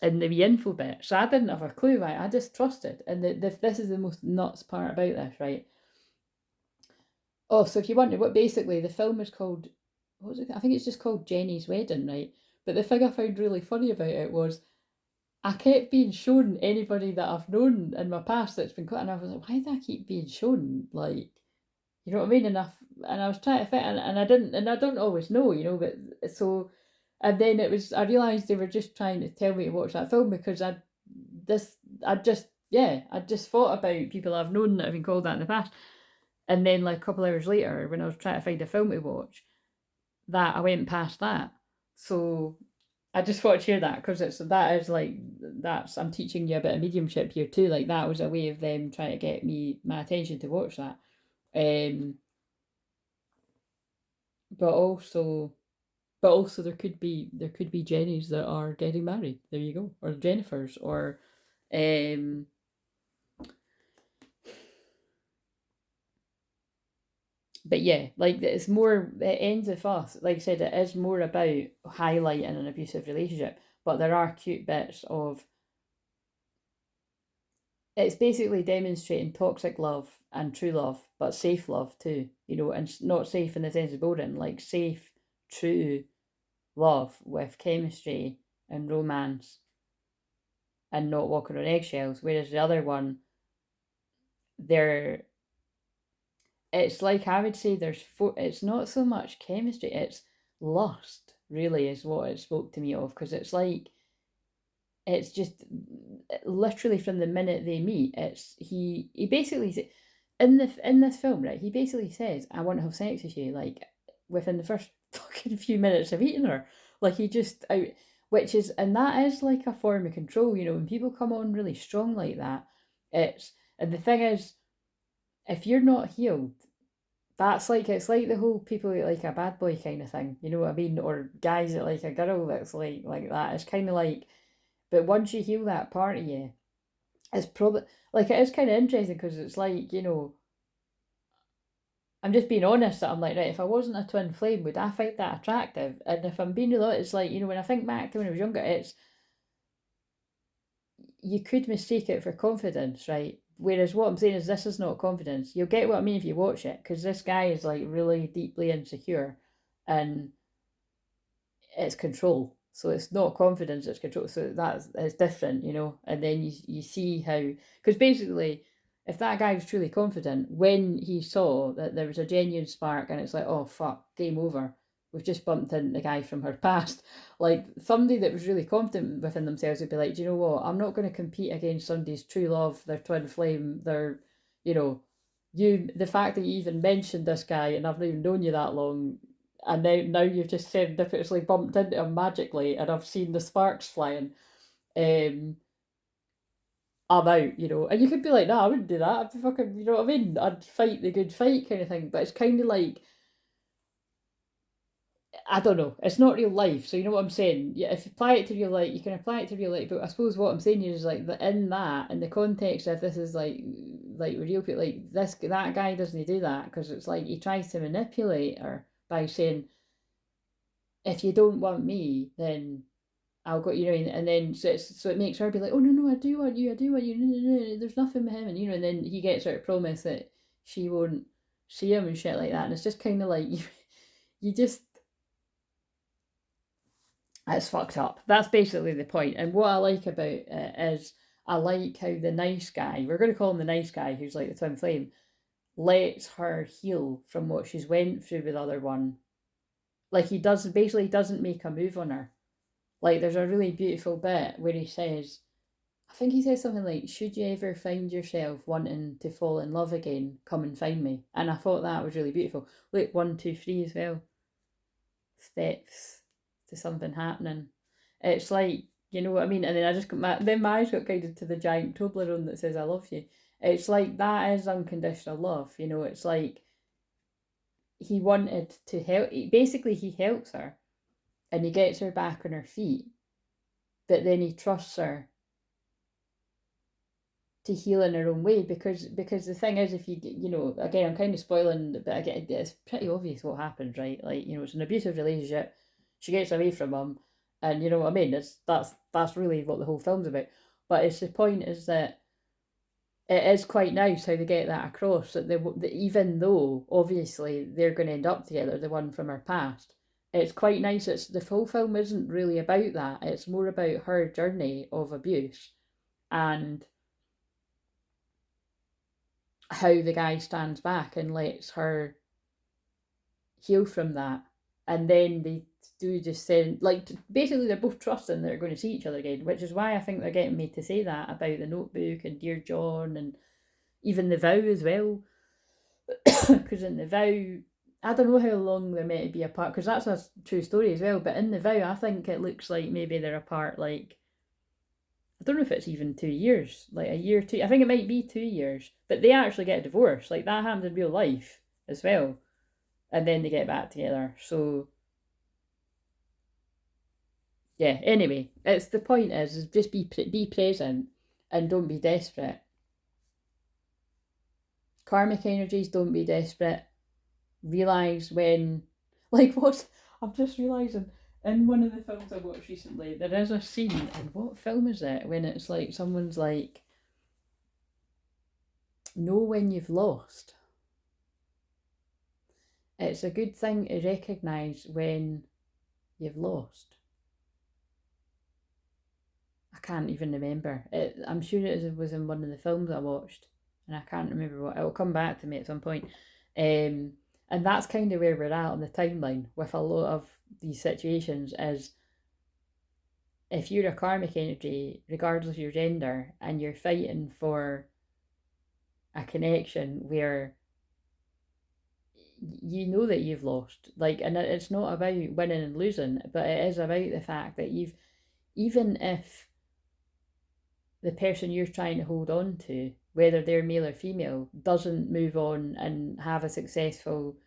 wee info bit, so I didn't have a clue. Right, I just trusted, and this is the most nuts part about this, right? Oh, so if you wonder what, basically the film is called, what was it? I think it's just called Jenny's Wedding, right? But the thing I found really funny about it was, I kept being shown anybody that I've known in my past that's been cut, and I was like, why do I keep being shown? Like, you know what I mean? And I was trying to fit, and I didn't, and I don't always know, you know, but so, and then I realised they were just trying to tell me to watch that film because I just thought about people I've known that have been called that in the past. And then like a couple hours later, when I was trying to find a film to watch, that I went past that. So I just thought I'd share that because I'm teaching you a bit of mediumship here too. Like that was a way of them trying to get my attention to watch that. Um, but also there could be Jennies that are getting married. There you go, or Jennifers, or um, but yeah, like it's more. It ends with us. Like I said, it is more about highlighting an abusive relationship, but there are cute bits of. It's basically demonstrating toxic love and true love, but safe love too. You know, and not safe in the sense of boring, like safe, true love with chemistry and romance and not walking on eggshells. Whereas the other one, they're it's like I would say it's not so much chemistry, it's lust, really, is what it spoke to me of. Because it's just literally from the minute they meet, he basically in this film, right? He basically says, "I want to have sex with you," like within the first fucking few minutes of eating her. Like he just out, and that is like a form of control, you know. When people come on really strong like that, and the thing is, if you're not healed, that's like it's like the whole people like a bad boy kind of thing, you know what I mean? Or guys that like a girl that's like that. It's kind of like, but once you heal that part of you, it's probably like it is kind of interesting because it's like, you know, I'm just being honest that I'm like, right, if I wasn't a twin flame, would I find that attractive? And if I'm being real, it's like, you know, when I think back to when I was younger, it's you could mistake it for confidence, right? Whereas what I'm saying is this is not confidence. You'll get what I mean if you watch it, because this guy is like really deeply insecure, and it's control. So it's not confidence, it's control. So that's it's different, you know. And then you see how, because basically, if that guy was truly confident, when he saw that there was a genuine spark, and it's like, oh fuck, game over. We've just bumped into the guy from her past. Like somebody that was really confident within themselves would be like, do you know what? I'm not going to compete against somebody's true love, their twin flame, their, you know, the fact that you even mentioned this guy and I've not even known you that long, and now you've just serendipitously bumped into him magically, and I've seen the sparks flying. Um, I'm out, you know. And you could be like, no, I wouldn't do that. I'd be fucking, you know what I mean? I'd fight the good fight kind of thing. But it's kind of like, I don't know. It's not real life, so you know what I'm saying. Yeah, if you apply it to real life, you can apply it to real life. But I suppose what I'm saying here is like in the context of this is like real people, like that guy doesn't do that because it's like he tries to manipulate her by saying, if you don't want me, then I'll go, you know, and then so it makes her be like, oh no, I do want you, no, no, no, there's nothing with him, and you know, and then he gets her to promise that she won't see him and shit like that, and it's just kind of like you just it's fucked up. That's basically the point. And what I like about it is I like how the nice guy, we're going to call him the nice guy, who's like the twin flame, lets her heal from what she's went through with the other one. Like he doesn't make a move on her. Like there's a really beautiful bit where he says, I think he says something like, should you ever find yourself wanting to fall in love again, come and find me. And I thought that was really beautiful. Look, 1, 2, 3 as well. Steps to something happening. It's like, you know what I mean? And then my eyes got guided to the giant Toblerone that says I love you. It's like that is unconditional love, you know. It's like he wanted to help, basically he helps her and he gets her back on her feet, but then he trusts her to heal in her own way, because the thing is, if you know, again, I'm kind of spoiling, but again, it's pretty obvious what happens, right? Like, you know, it's an abusive relationship, she gets away from him, and you know what I mean, that's really what the whole film's about. But it's the point is that it is quite nice how they get that across, that even though obviously they're going to end up together, the one from her past, it's quite nice. It's the full film isn't really about that. It's more about her journey of abuse and how the guy stands back and lets her heal from that. And then they do just send, like, basically they're both trusting they're going to see each other again, which is why I think they're getting me to say that about the Notebook and Dear John and even The Vow as well. Because in The Vow, I don't know how long they're meant to be apart, because that's a true story as well, but in The Vow I think it looks like maybe they're apart, like, I don't know if it's even 2 years, like a year, two. I think it might be 2 years, but they actually get a divorce. Like that happens in real life as well, and then they get back together. So yeah. Anyway, it's the point is just be present and don't be desperate. Karmic energies, don't be desperate. Realize when, like what I'm just realizing in one of the films I watched recently, there is a scene. And what film is it? When it's like someone's like, know when you've lost. It's a good thing to recognise when you've lost. I can't even remember. I'm sure it was in one of the films I watched, and I can't remember what. It'll come back to me at some point. And that's kind of where we're at on the timeline with a lot of these situations. Is if you're a karmic energy, regardless of your gender, and you're fighting for a connection where you know that you've lost, like, and it's not about winning and losing, but it is about the fact that you've, even if the person you're trying to hold on to, whether they're male or female, doesn't move on and have a successful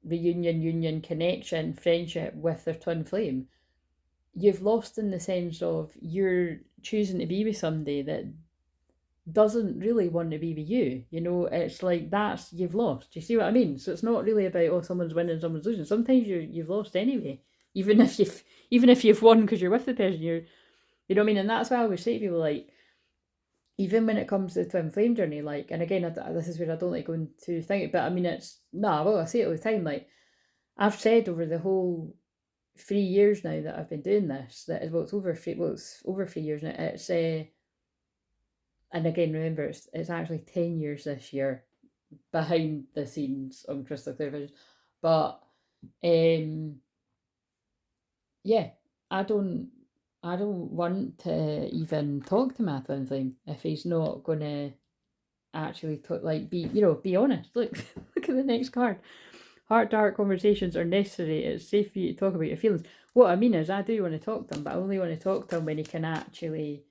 reunion, union, connection, friendship with their twin flame, you've lost in the sense of you're choosing to be with somebody that doesn't really want to be with you. You know, it's like that's, you've lost. Do you see what I mean? So it's not really about, oh, someone's winning, someone's losing. Sometimes you've lost anyway. Even if you've won because you're with the person, you know what I mean? And that's why I always say to people, like, even when it comes to the twin flame journey, like, and again, this is where I don't like going to think, but I mean, I say it all the time, like, I've said over the whole 3 years now that I've been doing this, that is, it's over 3 years now, it's, and again, remember, it's actually 10 years this year behind the scenes on Crystal Clear Vision. But, yeah, I don't want to even talk to my twin flame if he's not going to actually be honest. Look, look at the next card. Heart dark conversations are necessary. It's safe for you to talk about your feelings. What I mean is, I do want to talk to him, but I only want to talk to him when he can actually,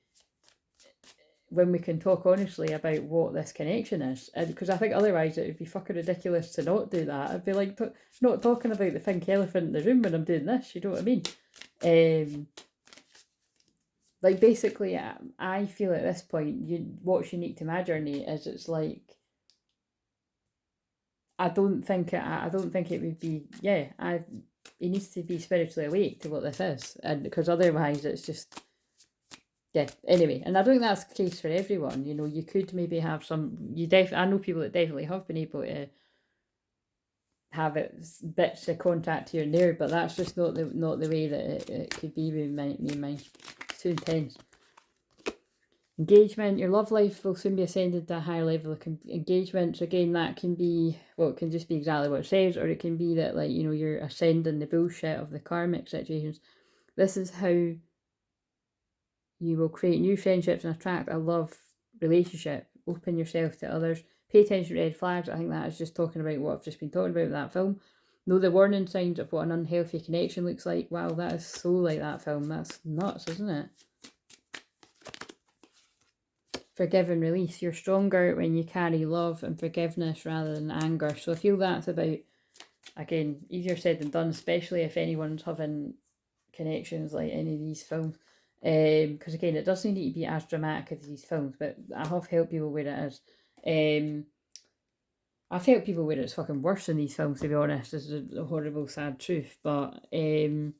when we can talk honestly about what this connection is. Because I think otherwise it would be fucking ridiculous to not do that. I'd be like, not talking about the pink elephant in the room when I'm doing this, you know what I mean? Like, basically, I feel at this point, what's unique to my journey is it's like, I don't think it would be, he needs to be spiritually awake to what this is, and because otherwise it's just, anyway. And I don't think that's the case for everyone. You know, you could maybe have I know people that definitely have been able to have bits of contact here and there, but that's just not the way that it could be with me and mine. It's too intense. Engagement, your love life will soon be ascended to a higher level of engagement. So again, that can be, well, it can just be exactly what it says, or it can be that, like, you know, you're ascending the bullshit of the karmic situations. This is how you will create new friendships and attract a love relationship. Open yourself to others. Pay attention to red flags. I think that is just talking about what I've just been talking about with that film. Know the warning signs of what an unhealthy connection looks like. Wow, that is so like that film. That's nuts, isn't it? Forgive and release. You're stronger when you carry love and forgiveness rather than anger. So I feel that's about, again, easier said than done, especially if anyone's having connections like any of these films. Because again, it doesn't need to be as dramatic as these films, but I have helped people where it is. I've helped people where it's fucking worse than these films, to be honest. This is a horrible, sad truth. But here's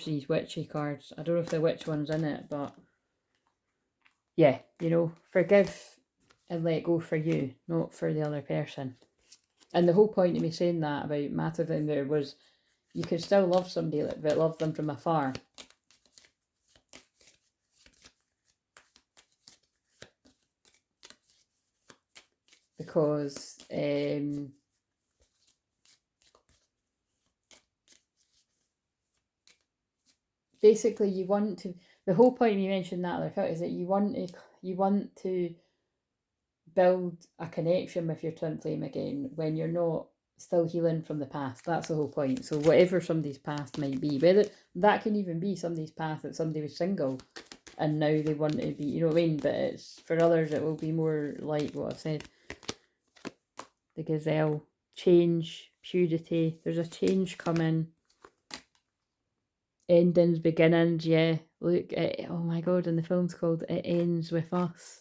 these witchy cards. I don't know if the witch one's in it, but yeah, you know, forgive and let go for you, not for the other person. And the whole point of me saying that about matter thing there was you could still love somebody but love them from afar. Because basically you want to, the whole point of me mentioning that other cut is that you want to build a connection with your twin flame again when you're not still healing from the past. That's the whole point. So whatever somebody's past might be, whether that can even be somebody's past that somebody was single and now they want to be, you know what I mean? But it's for others it will be more like what I've said. The gazelle, change, purity. There's a change coming. Endings, beginnings. Yeah, look. Oh my god! And the film's called "It Ends with Us."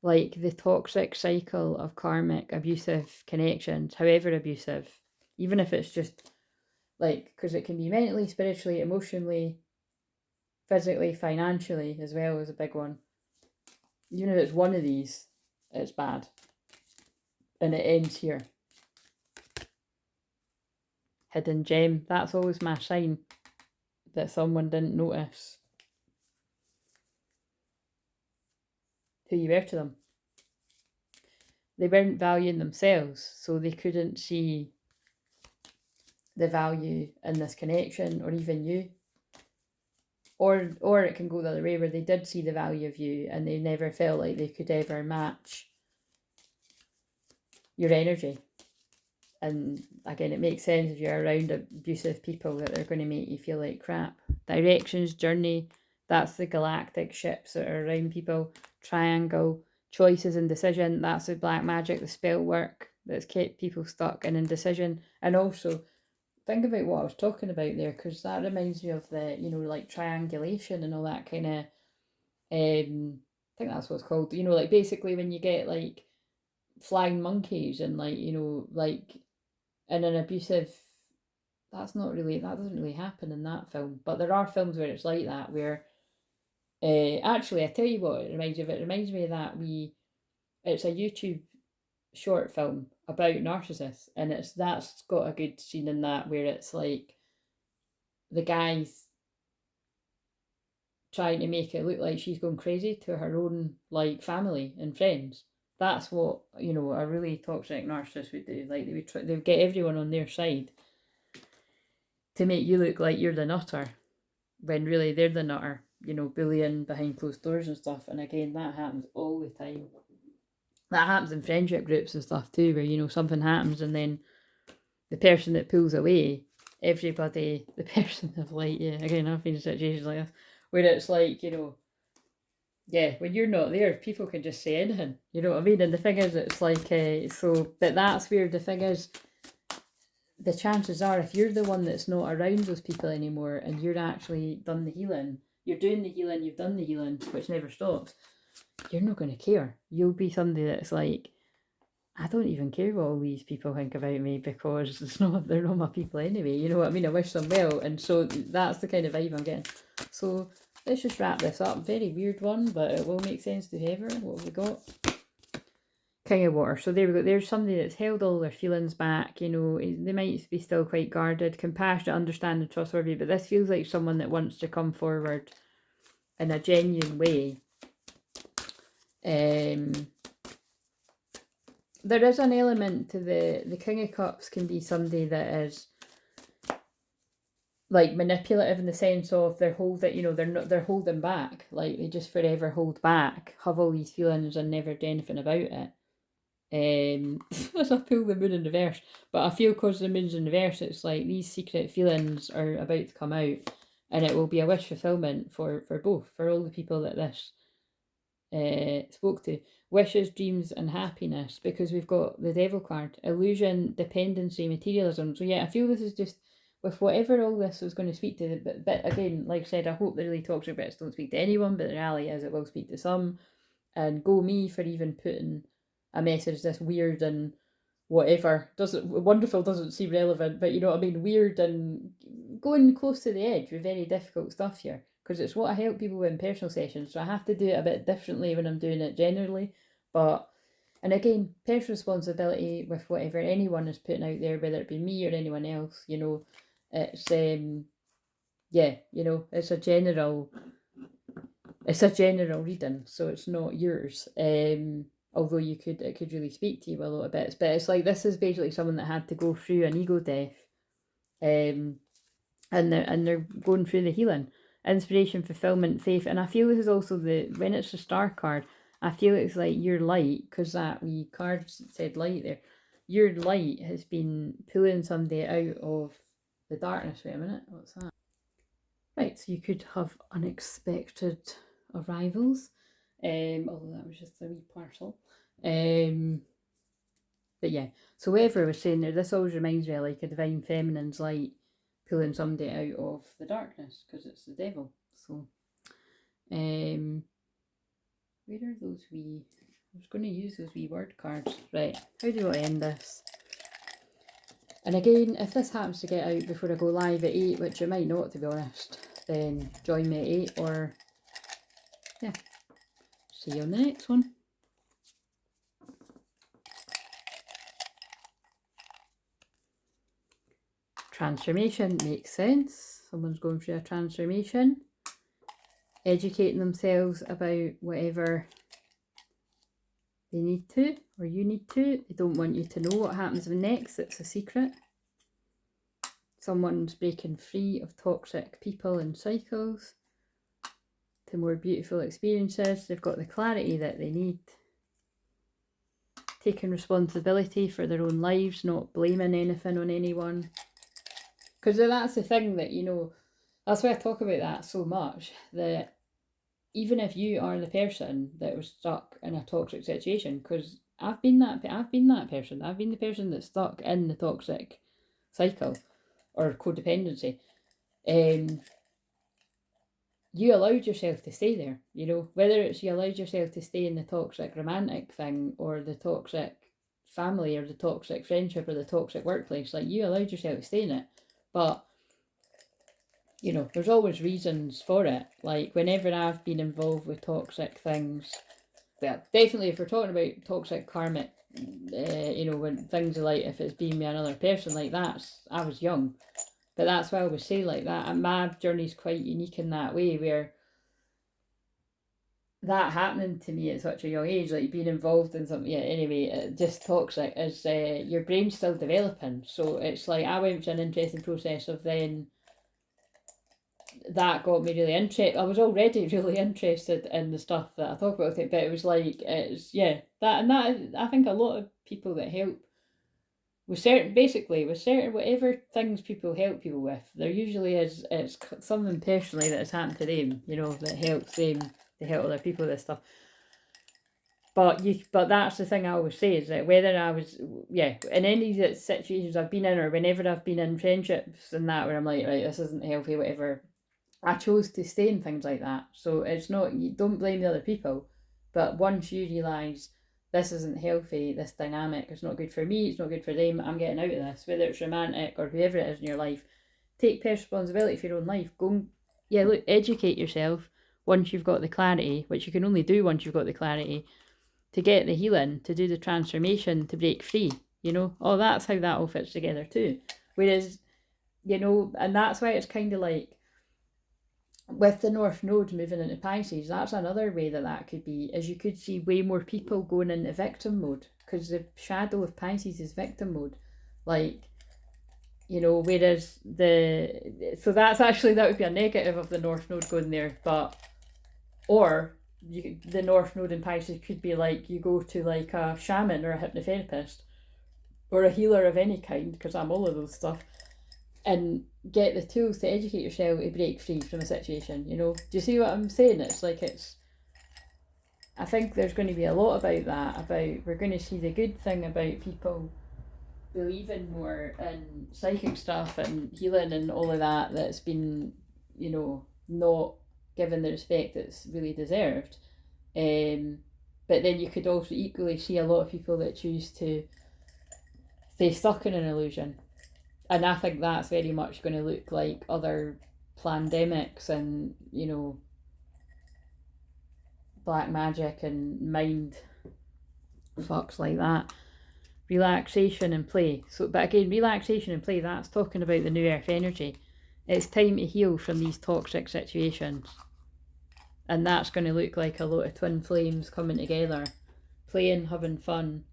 Like the toxic cycle of karmic abusive connections, however abusive, even if it's just like, because it can be mentally, spiritually, emotionally, physically, financially as well as a big one. Even if it's one of these, it's bad. And it ends here. Hidden gem. That's always my sign that someone didn't notice who you were to them. They weren't valuing themselves, so they couldn't see the value in this connection or even you. Or it can go the other way where they did see the value of you and they never felt like they could ever match your energy. And again, it makes sense if you're around abusive people that they're going to make you feel like crap. Directions, journey, that's the galactic ships that are around people. Triangle, choices and decision, that's the black magic, the spell work that's kept people stuck in indecision. And also, think about what I was talking about there, because that reminds me of the, you know, like triangulation and all that kind of, I think that's what it's called, you know, like basically when you get like flying monkeys and like, you know, like in an abusive, that doesn't really happen in that film, but there are films where it's like that, where actually I tell you what it reminds me of. It reminds me of that it's a YouTube short film about narcissists, and that's got a good scene in that where it's like the guy's trying to make it look like she's going crazy to her own like family and friends. That's what, you know, a really toxic narcissist would do. Like they would get everyone on their side to make you look like you're the nutter when really they're the nutter, you know, bullying behind closed doors and stuff. And again, that happens all the time. That happens in friendship groups and stuff too, where, you know, something happens and then the person that pulls away, everybody, the person of like, yeah, again, I've been in situations like this, where it's like, you know, yeah, when you're not there, people can just say anything, you know what I mean? And the thing is, it's like, but that's where the thing is, the chances are, if you're the one that's not around those people anymore and you're actually done the healing, you're doing the healing, you've done the healing, which never stops, you're not going to care. You'll be somebody that's like, I don't even care what all these people think about me because they're not my people anyway. You know what I mean? I wish them well. And so that's the kind of vibe I'm getting. So let's just wrap this up. Very weird one, but it will make sense to whoever. What have we got? King of Water. So there we go. There's somebody that's held all their feelings back. You know, they might be still quite guarded, compassionate, understanding, trustworthy, but this feels like someone that wants to come forward in a genuine way. There is an element to the King of Cups can be somebody that is like manipulative in the sense of they're holding back, like they just forever hold back, have all these feelings and never do anything about it. As I pull the moon in reverse, but I feel because the moon's in reverse, it's like these secret feelings are about to come out, and it will be a wish fulfillment for both, for all the people that this spoke to. Wishes, dreams, and happiness, because we've got the devil card, illusion, dependency, materialism. So yeah, I feel this is just with whatever all this was going to speak to. But again, like I said, I hope the really toxic bits don't speak to anyone, but the reality is it will speak to some. And go me for even putting a message this weird and whatever doesn't seem relevant, but you know what I mean, weird and going close to the edge with very difficult stuff here. because it's what I help people with in personal sessions, so I have to do it a bit differently when I'm doing it generally. But, and again, personal responsibility with whatever anyone is putting out there, whether it be me or anyone else, you know, it's, yeah, you know, it's a general reading, so it's not yours. Although it could really speak to you a lot of bits, but it's like, this is basically someone that had to go through an ego death, and they're going through the healing, inspiration, fulfillment, faith. And I feel this is also when it's the star card, I feel it's like your light, because that wee card said light there, your light has been pulling somebody out of the darkness. Wait a minute, what's that? Right, so you could have unexpected arrivals, although that was just a wee parcel. But yeah, so whatever I was saying there, this always reminds me of like a divine feminine's light pulling somebody out of the darkness, because it's the devil. So, where are those wee? I was going to use those wee word cards. Right, how do I end this? And again, if this happens to get out before I go live at 8, which it might not, to be honest, then join me at 8, or yeah, see you on the next one. Transformation makes sense. Someone's going through a transformation, educating themselves about whatever they need to, or you need to. They don't want you to know what happens next. It's a secret. Someone's breaking free of toxic people and cycles to more beautiful experiences. They've got the clarity that they need. Taking responsibility for their own lives, not blaming anything on anyone. Because that's the thing that, you know, that's why I talk about that so much, that even if you are the person that was stuck in a toxic situation, because I've been that person. I've been the person that's stuck in the toxic cycle or codependency. You allowed yourself to stay there, you know, whether it's you allowed yourself to stay in the toxic romantic thing, or the toxic family, or the toxic friendship, or the toxic workplace. Like, you allowed yourself to stay in it. But, you know, there's always reasons for it. Like, whenever I've been involved with toxic things, well, definitely if we're talking about toxic karmic, you know, when things are like, if it's been with another person, like I was young. But that's why I always say like that. And my journey's quite unique in that way, where that happening to me at such a young age, like being involved in something, yeah, anyway, just toxic, is your brain's still developing. So it's like, I went through an interesting process of then, that got me really interested. I was already really interested in the stuff that I talk about it, but it was like, it's, yeah, that I think a lot of people that help with certain whatever things people help people with, there usually is, it's something personally that has happened to them, you know, that helps them to help other people with this stuff. But that's the thing I always say, is that whether I was, yeah, in any of the situations I've been in, or whenever I've been in friendships and that, where I'm like, right, this isn't healthy, whatever, I chose to stay in things like that. So it's not, you don't blame the other people, but once you realise this isn't healthy, this dynamic is not good for me, it's not good for them, I'm getting out of this, whether it's romantic or whoever it is in your life, take responsibility for your own life. Go, yeah, look, educate yourself once you've got the clarity, which you can only do once you've got the clarity, to get the healing, to do the transformation, to break free, you know. Oh, that's how that all fits together too. Whereas, you know, and that's why it's kind of like, with the North Node moving into Pisces, that's another way that could be, is you could see way more people going into victim mode, because the shadow of Pisces is victim mode. Like, you know, whereas so that's actually, that would be a negative of the North Node going there. But, or the North Node in Pisces could be like, you go to like a shaman or a hypnotherapist or a healer of any kind, because I'm all of those stuff, and get the tools to educate yourself to break free from a situation, you know. Do you see what I'm saying? It's like, I think there's going to be a lot about that, about, we're going to see the good thing about people believing more in psychic stuff and healing and all of that, that's been, you know, not given the respect that's really deserved. But then you could also equally see a lot of people that choose to stay stuck in an illusion. And I think that's very much going to look like other pandemics and, you know, black magic and mind fucks like that. Relaxation and play. So, but again, relaxation and play, that's talking about the new earth energy. It's time to heal from these toxic situations. And that's going to look like a lot of twin flames coming together, playing, having fun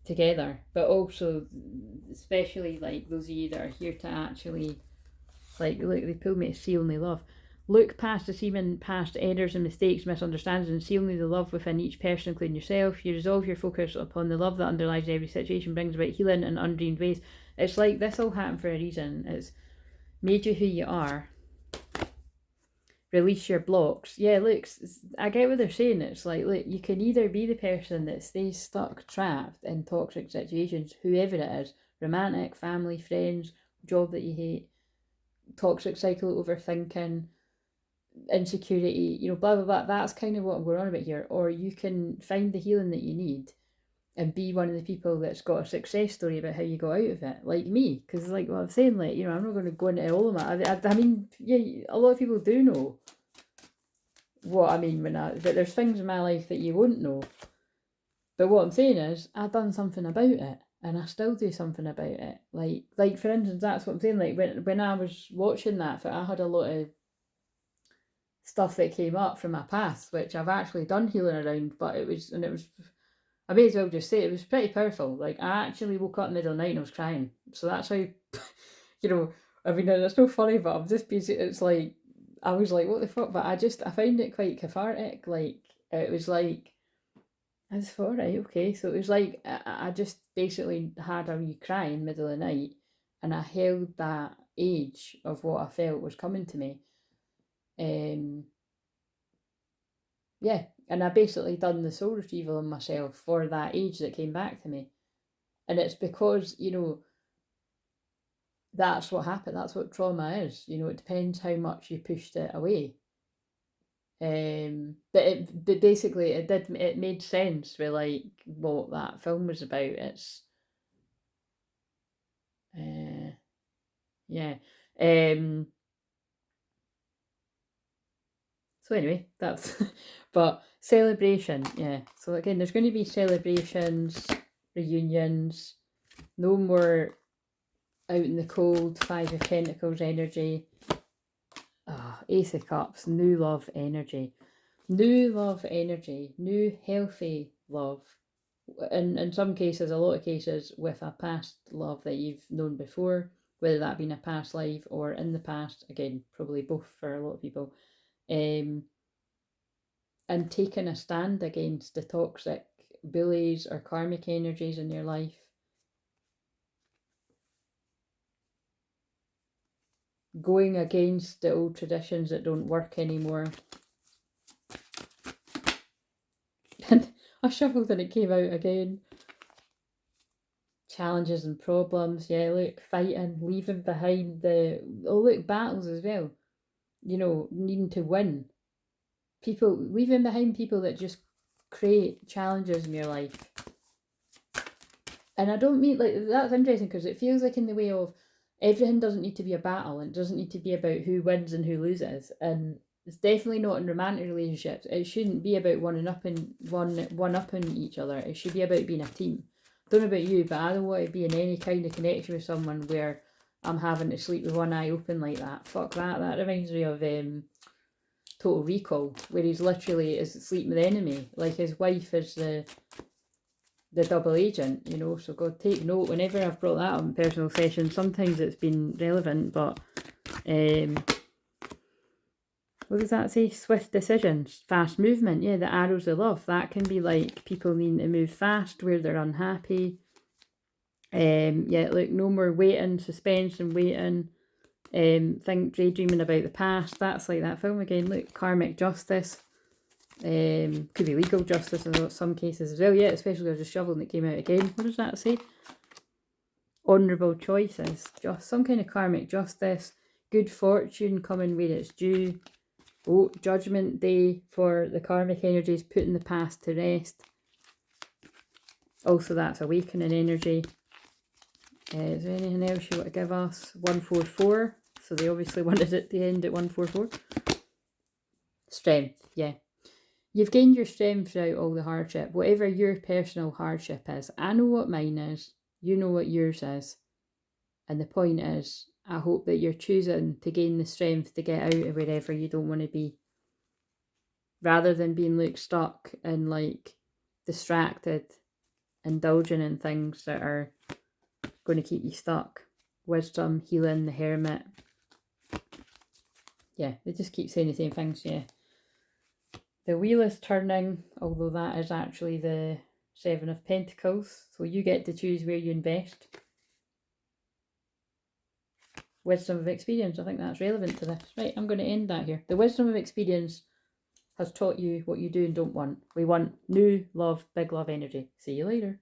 together. But also, especially like those of you that are here to actually, like, look, they pull me to see only love. Look past the seeming past errors and mistakes, misunderstandings, and see only the love within each person, including yourself. You resolve your focus upon the love that underlies every situation, brings about healing in undreamed ways. It's like this all happened for a reason. It's made you who you are. Release your blocks. Yeah, look, I get what they're saying. It's like, look, you can either be the person that stays stuck, trapped in toxic situations, whoever it is, romantic, family, friends, job that you hate, toxic cycle, overthinking, insecurity, you know, blah blah blah. That's kind of what I'm going on about here. Or you can find the healing that you need and be one of the people that's got a success story about how you got out of it, like me. Because like what I'm saying, like, you know, I'm not going to go into all of that. I mean, yeah, a lot of people do know what I mean but there's things in my life that you won't know. But what I'm saying is, I've done something about it, and I still do something about it. Like for instance, that's what I'm saying. Like when I was watching that, I had a lot of stuff that came up from my past, which I've actually done healing around, but it was, I may as well just say it was pretty powerful. Like, I actually woke up in the middle of the night and I was crying. So that's how, you know, I mean, it's no funny, but I'm just basically, it's like, I was like, what the fuck? But I found it quite cathartic. Like, it was like, I just thought, right, okay. So it was like, I just basically had a wee cry in the middle of the night, and I held that age of what I felt was coming to me. Yeah, and I basically done the soul retrieval on myself for that age that came back to me. And it's because, you know, that's what happened. That's what trauma is. You know, it depends how much you pushed it away. But basically it made sense with like what that film was about. It's yeah. So anyway, that's but celebration, yeah. So again, there's going to be celebrations, reunions, no more out in the cold, Five of Pentacles energy. Ace of Cups, new love energy. New love energy, new healthy love. In some cases, a lot of cases, with a past love that you've known before, whether that been a past life or in the past, again, probably both for a lot of people. And taking a stand against the toxic bullies or karmic energies in your life. Going against the old traditions that don't work anymore. And I shuffled and it came out again. Challenges and problems. Yeah, look, fighting, leaving behind battles as well. You know, needing to win. People, leaving behind people that just create challenges in your life. And I don't mean, like, that's interesting because it feels like in the way of everything doesn't need to be a battle, and it doesn't need to be about who wins and who loses. And it's definitely not in romantic relationships. It shouldn't be about one-upping each other. It should be about being a team. I don't know about you, but I don't want to be in any kind of connection with someone where I'm having to sleep with one eye open like that. Fuck that. That reminds me of Total Recall, where he's literally is sleeping with the enemy. Like, his wife is the double agent, you know. So God, take note whenever I've brought that up in personal sessions. Sometimes it's been relevant, but what does that say? Swift decisions, fast movement. Yeah, the arrows of love. That can be like people needing to move fast where they're unhappy. Yeah, look, no more waiting, suspense and waiting. Daydreaming about the past. That's like that film again. Look, karmic justice. Could be legal justice in some cases as well. Yeah, especially with the shovel that came out again. What does that say? Honourable choices. Just some kind of karmic justice. Good fortune coming where it's due. Oh, judgment day for the karmic energies, putting the past to rest. Also, that's awakening energy. Is there anything else you want to give us? 144. so they obviously wanted it to end at 144. Strength, yeah. You've gained your strength throughout all the hardship, whatever your personal hardship is. I know what mine is, you know what yours is. And the point is, I hope that you're choosing to gain the strength to get out of wherever you don't want to be. Rather than being like stuck and like distracted, indulging in things that are going to keep you stuck. Wisdom, healing, the hermit. Yeah, they just keep saying the same things, yeah. The wheel is turning, although that is actually the 7 of Pentacles. So you get to choose where you invest. Wisdom of experience, I think that's relevant to this. Right, I'm going to end that here. The wisdom of experience has taught you what you do and don't want. We want new love, big love energy. See you later.